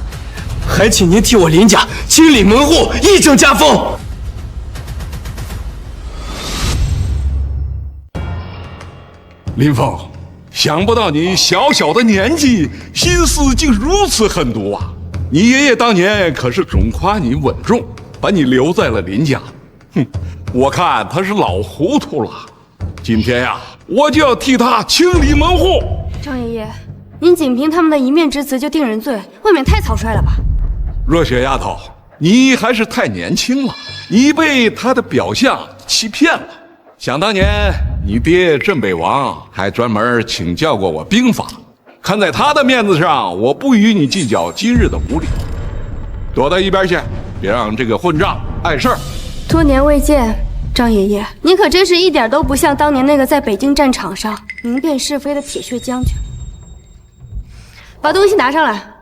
还请您替我林家清理门户，一整家风。林峰，想不到你小小的年纪，心思竟如此狠毒啊！你爷爷当年可是总夸你稳重，把你留在了林家。哼，我看他是老糊涂了。今天呀，我就要替他清理门户。张爷爷，您仅凭他们的一面之词就定人罪，未免太草率了吧？热血丫头，你还是太年轻了，你被他的表象欺骗了。想当年，你爹镇北王还专门请教过我兵法，看在他的面子上，我不与你计较今日的无礼。躲到一边去，别让这个混账碍事儿。多年未见，张爷爷，您可真是一点都不像当年那个在北京战场上明辨是非的铁血将军。把东西拿上来。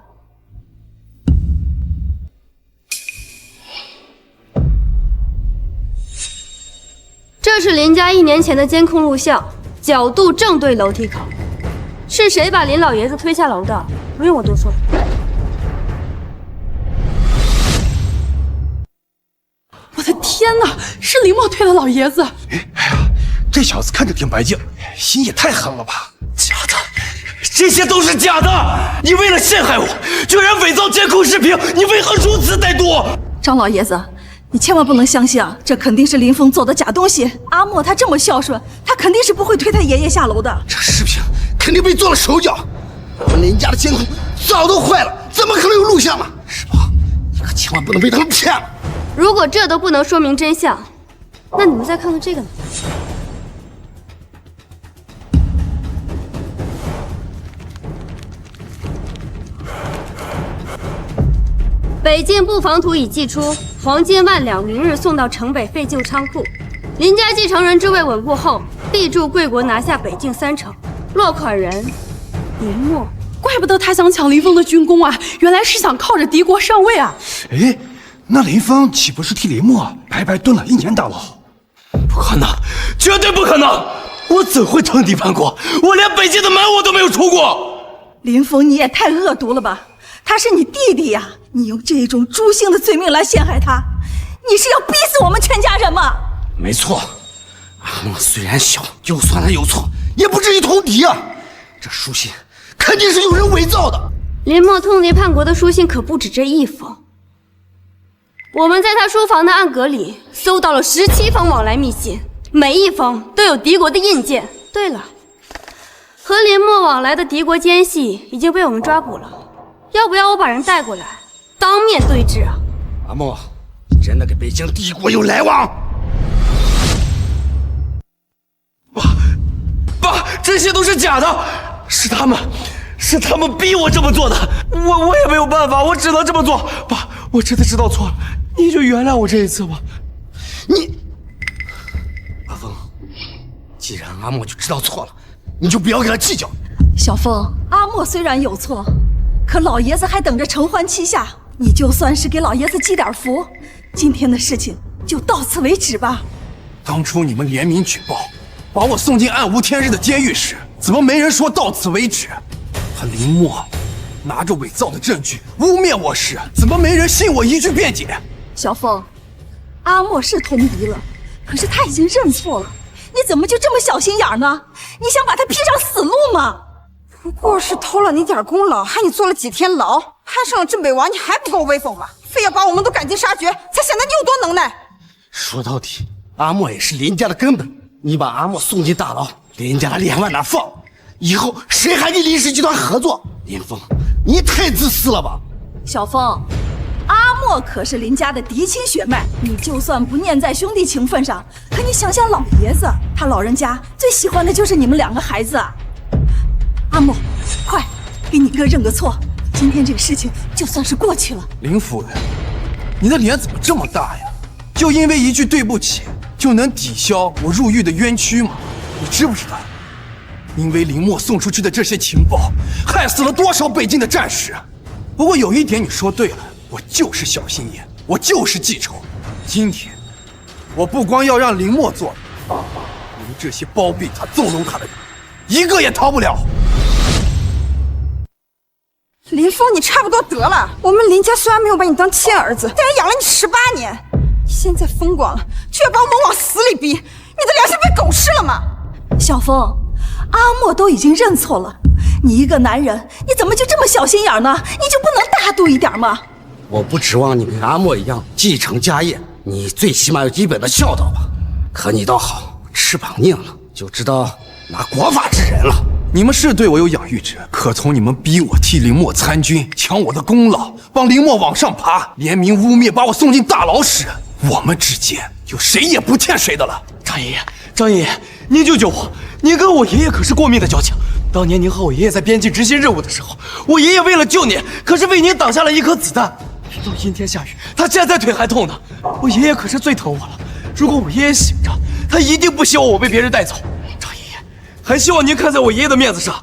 这是林家1年前的监控录像，角度正对楼梯口。是谁把林老爷子推下楼的？不用我多说。我的天哪，是林默推了老爷子！哎呀，这小子看着挺白净，心也太狠了吧！假的，这些都是假的！你为了陷害我，居然伪造监控视频，你为何如此歹毒？张老爷子，你千万不能相信啊，这肯定是林峰做的假东西。阿莫他这么孝顺，他肯定是不会推他爷爷下楼的。这视频肯定被做了手脚，我们林家的监控早都坏了，怎么可能有录像呢？是吧？你可千万不能被他们骗了。如果这都不能说明真相，那你们再看看这个呢？北境布防图已寄出，黄金万两，明日送到城北废旧仓库。林家继承人之位稳固后，必助贵国拿下北境3城。落款人林默。怪不得他想抢林峰的军功啊，原来是想靠着敌国上位啊！哎，那林峰岂不是替林默白白蹲了1年大牢？不可能，绝对不可能！我怎会称敌叛国？我连北京的门我都没有出过。林峰，你也太恶毒了吧！他是你弟弟呀，你用这种诛心的罪名来陷害他，你是要逼死我们全家人吗？没错，阿莫虽然小，就算他有错，也不至于通敌啊！这书信肯定是有人伪造的。林默通敌叛国的书信可不止这1封，我们在他书房的暗格里搜到了17封往来密信，每一封都有敌国的印鉴。对了，和林默往来的敌国奸细已经被我们抓捕了，要不要我把人带过来，当面对质啊？阿莫，你真的跟北京帝国有来往？爸，这些都是假的，是他们逼我这么做的，我也没有办法，我只能这么做。爸，我真的知道错了，你就原谅我这一次吧。阿峰，既然阿莫就知道错了，你就不要跟他计较。小峰，阿莫虽然有错，可老爷子还等着承欢膝下，你就算是给老爷子积点福，今天的事情就到此为止吧。当初你们联名举报，把我送进暗无天日的监狱时，怎么没人说到此为止？他林默拿着伪造的证据污蔑我时，怎么没人信我一句辩解？小凤，阿莫是通敌了，可是他已经认错了，你怎么就这么小心眼呢？你想把他逼上死路吗？不过是偷了你点功劳，害你坐了几天牢，攀上了镇北王，你还不够威风吗？非要把我们都赶尽杀绝，才显得你有多能耐。说到底，阿莫也是林家的根本，你把阿莫送进大牢，林家的脸往哪放？以后谁还跟林氏集团合作？林峰，你也太自私了吧！小峰，阿莫可是林家的嫡亲血脉，你就算不念在兄弟情分上，可你想想老爷子，他老人家最喜欢的就是你们2个孩子啊！阿莫，快给你哥认个错，今天这个事情就算是过去了。林夫人，你的脸怎么这么大呀？就因为一句对不起，就能抵消我入狱的冤屈吗？你知不知道？因为林默送出去的这些情报，害死了多少北境的战士？不过有一点你说对了，我就是小心眼，我就是记仇。今天，我不光要让林默做，你们这些包庇他、纵容他的人，一个也逃不了。林峰，你差不多得了。我们林家虽然没有把你当亲儿子，但也养了你18年。现在风光了，却要把我们往死里逼，你的良心被狗吃了吗？小峰，阿莫都已经认错了，你一个男人，你怎么就这么小心眼呢？你就不能大度一点吗？我不指望你跟阿莫一样继承家业，你最起码有基本的孝道吧。可你倒好，翅膀硬了，就知道拿国法治人了。你们是对我有养育之恩，可从你们逼我替林默参军，抢我的功劳，帮林默往上爬，联名污蔑，把我送进大牢时，我们之间就谁也不欠谁的了。张爷爷，张爷爷，您救救我！您跟我爷爷可是过命的交情。当年您和我爷爷在边境执行任务的时候，我爷爷为了救您，可是为您挡下了一颗子弹。都阴天下雨，他现在腿还痛呢。我爷爷可是最疼我了。如果我爷爷醒着，他一定不希望我被别人带走。张爷爷，还希望您看在我爷爷的面子上，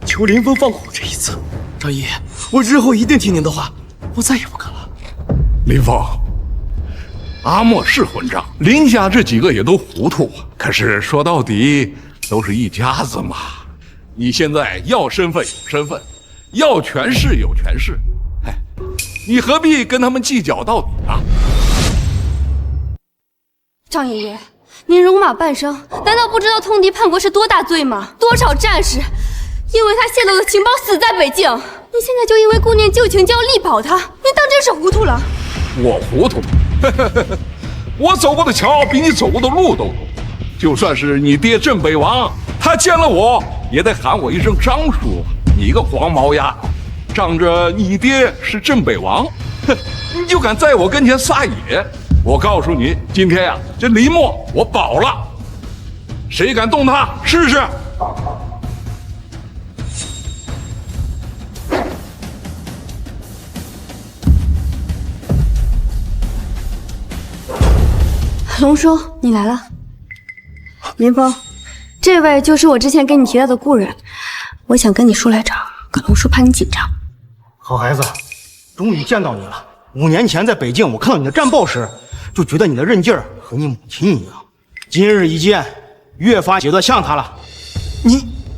求林峰放过我这一次。张爷爷，我日后一定听您的话，我再也不敢了。林峰，阿莫是混账，林家这几个也都糊涂，可是说到底都是一家子嘛。你现在要身份有身份，要权势有权势，哎，你何必跟他们计较到底啊？张爷爷，您戎马半生，难道不知道通敌叛国是多大罪吗？多少战士因为他泄露的情报死在北境，您现在就因为顾念旧情就要力保他，您当真是糊涂了？我糊涂？我走过的桥比你走过的路都多。就算是你爹镇北王，他见了我也得喊我一声张叔。你个黄毛丫头，仗着你爹是镇北王，哼，你就敢在我跟前撒野？我告诉你，今天呀，这林默我保了，谁敢动他试试？龙叔，你来了。林峰，这位就是我之前给你提到的故人，我想跟你叔来找，可龙叔怕你紧张。好孩子，终于见到你了。5年前在北京，我看到你的战报时，就觉得你的韧劲儿和你母亲一样。今日一见，越发觉得像她了。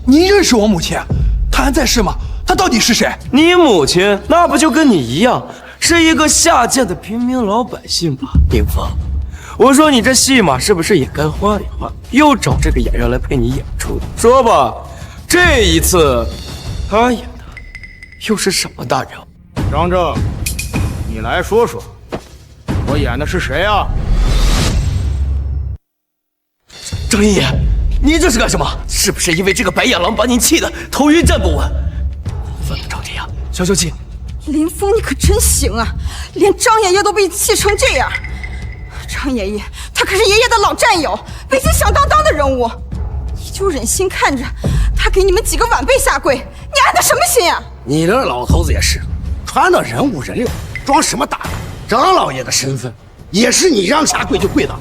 你认识我母亲？她还在世吗？她到底是谁？你母亲那不就跟你一样，是一个下贱的平民老百姓吗？林峰，我说你这戏码是不是也该换一换？又找这个演员来陪你演出？说吧，这一次他演的又是什么大人物？张正，你来说说，我演的是谁啊？张爷爷，您这是干什么？是不是因为这个白眼狼把您气得头晕站不稳？犯了张天呀，消消气。林峰，你可真行啊，连张爷爷都被气成这样。张爷爷，他可是爷爷的老战友，北京响当当的人物，你就忍心看着他给你们几个晚辈下跪，你安的什么心啊？你这老头子也是，穿的人五人六，装什么大人？张老爷的身份也是你让下跪就跪的。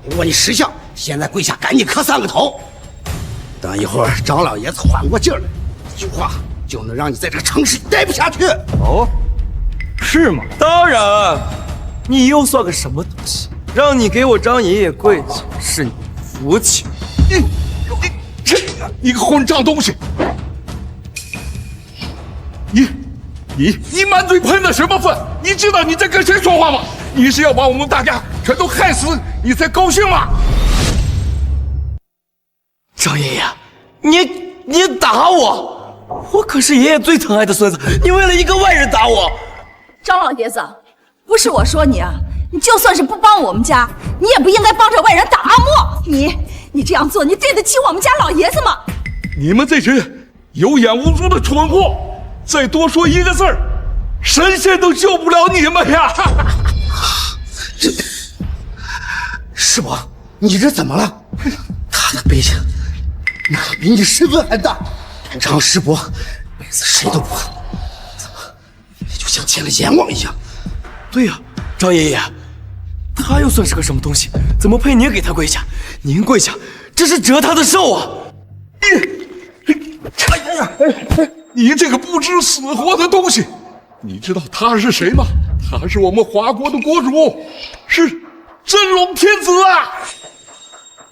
如果你识相，现在跪下赶紧磕3个头。等一会儿张老爷子缓过劲儿来，一句话就能让你在这个城市待不下去。哦，是吗？当然，你又算个什么东西？让你给我张爷爷跪下，是你福气。你个混账东西！你满嘴喷的什么粪？你知道你在跟谁说话吗？你是要把我们大家全都害死，你才高兴吗？张爷爷，你打我！我可是爷爷最疼爱的孙子，你为了一个外人打我！张老爷子，不是我说你啊，你就算是不帮我们家，你也不应该帮着外人打阿莫。你这样做，你对得起我们家老爷子吗？你们这群有眼无珠的蠢货，再多说一个字儿，神仙都救不了你们呀！师伯，你这怎么了？他的背景那比你身份还大，南昌师伯，辈子谁都不恨，怎么就像见了阎王一样？对呀，赵爷爷，他又算是个什么东西？怎么配您给他跪下？您跪下，这是折他的寿啊！哎呀，你这个不知死活的东西！你知道他是谁吗？他是我们华国的国主，是真龙天子啊！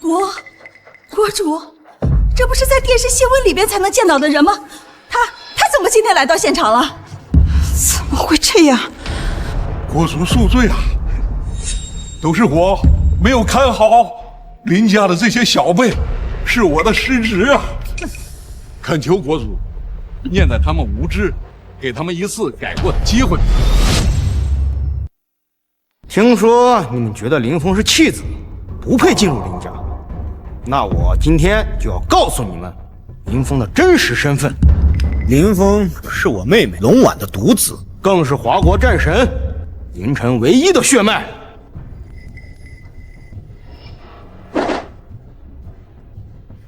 国主，这不是在电视新闻里边才能见到的人吗？他怎么今天来到现场了？怎么会这样？国主恕罪啊！都是我没有看好林家的这些小辈，是我的失职啊！恳求国主念在他们无知，给他们一次改过的机会。听说你们觉得林峰是弃子，不配进入林家，那我今天就要告诉你们林峰的真实身份。林峰是我妹妹龙婉的独子，更是华国战神林晨唯一的血脉。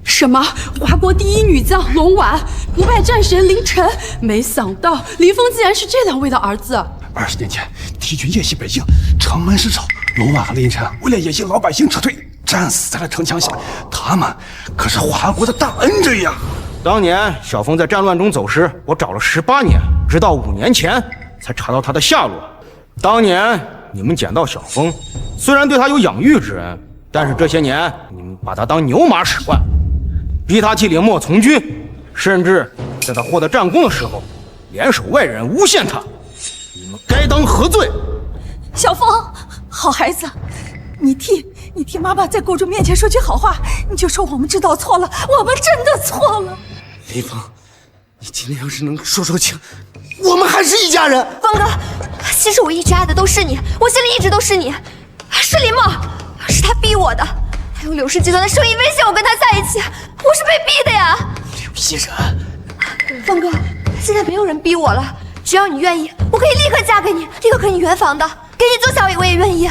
什么？华国第一女将龙婉不败战神林晨？没想到林峰竟然是这两位的儿子。20年前，敌军夜袭北京，城门失守，龙婉和林晨为了掩护老百姓撤退，战死在了城墙下。他们可是华国的大恩人呀！当年小峰在战乱中走失，我找了18年，直到5年前才查到他的下落。当年你们捡到小峰，虽然对他有养育之恩，但是这些年你们把他当牛马使唤，逼他替林默从军，甚至在他获得战功的时候，联手外人诬陷他，你们该当何罪？小峰，好孩子，你替妈妈在国主面前说句好话，你就说我们知道错了，我们真的错了。林峰，你今天要是能说清，我们还是一家人。峰哥，其实我一直爱的都是你，我心里一直都是你，是林默，是他逼我的，他用柳氏集团的生意威胁我跟他在一起，我是被逼的呀。刘依然，峰哥，现在没有人逼我了，只要你愿意，我可以立刻嫁给你，立刻给你圆房的，给你做小姨我也愿意。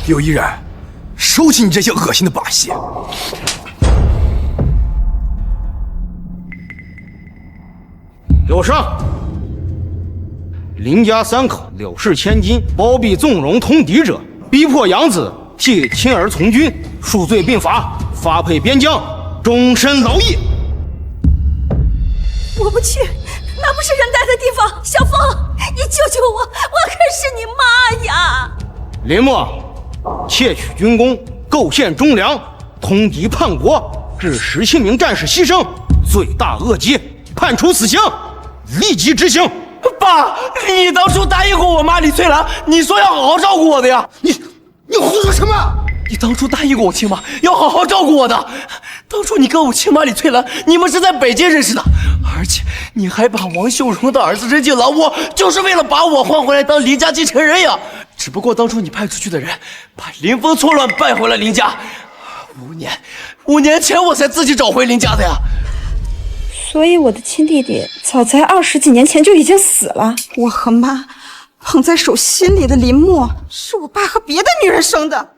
刘依然，收起你这些恶心的把戏。给我上！林家3口柳氏千金，包庇纵容通敌者，逼迫养子替亲儿从军，数罪并罚，发配边疆，终身劳役。我不去，那不是人待的地方。小峰，你救救我，我可是你妈呀！林默，窃取军功，构陷忠良，通敌叛国，致17名战士牺牲，罪大恶极，判处死刑，立即执行。爸，你当初答应过我妈李翠兰，你说要好好照顾我的呀。你胡说什么？你当初答应过我亲妈要好好照顾我的。当初你跟我亲妈李翠兰，你们是在北京认识的，而且你还把王秀荣的儿子扔进狼窝，就是为了把我换回来当林家继承人呀。只不过当初你派出去的人把林峰错乱败回了林家，5年前我才自己找回林家的呀。所以我的亲弟弟早在20几年前就已经死了。我和妈捧在手心里的林默，是我爸和别的女人生的。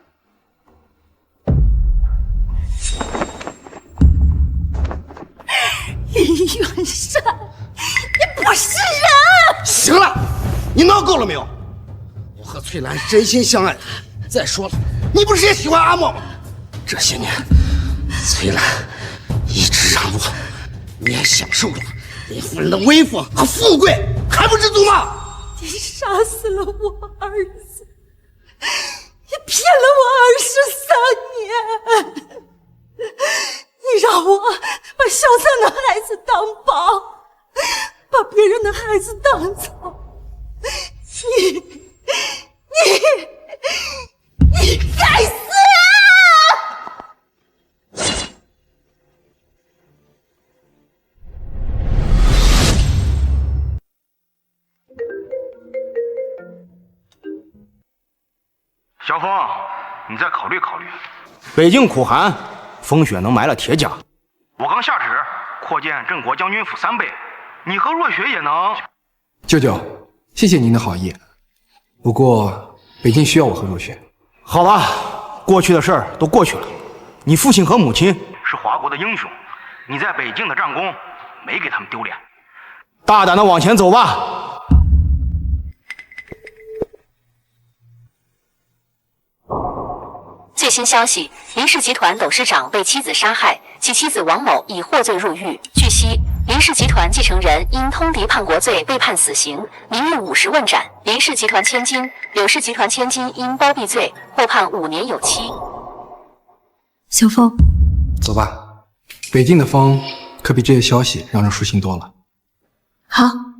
林远山，你不是人！行了，你闹够了没有？我和翠兰真心相爱。再说了，你不是也喜欢阿莫吗？这些年，翠兰一直让我，你也享受着林夫人的威风和富贵，还不知足吗？你杀死了我儿子，你骗了我23年，你让我把小三的孩子当宝，把别人的孩子当草，你该死啊！小峰，你再考虑考虑。北境苦寒，风雪能埋了铁甲。我刚下旨扩建镇国将军府3倍，你和若雪也能。舅舅，谢谢您的好意，不过北京需要我和若雪。好了，过去的事儿都过去了。你父亲和母亲是华国的英雄，你在北境的战功没给他们丢脸。大胆的往前走吧。最新消息，林氏集团董事长被妻子杀害，其妻子王某已获罪入狱。据悉，林氏集团继承人因通敌叛国罪被判死刑，明日50问斩。林氏集团千金、柳氏集团千金因包庇罪获判5年有期。小凤，走吧，北境的风可比这些消息让人舒心多了。好。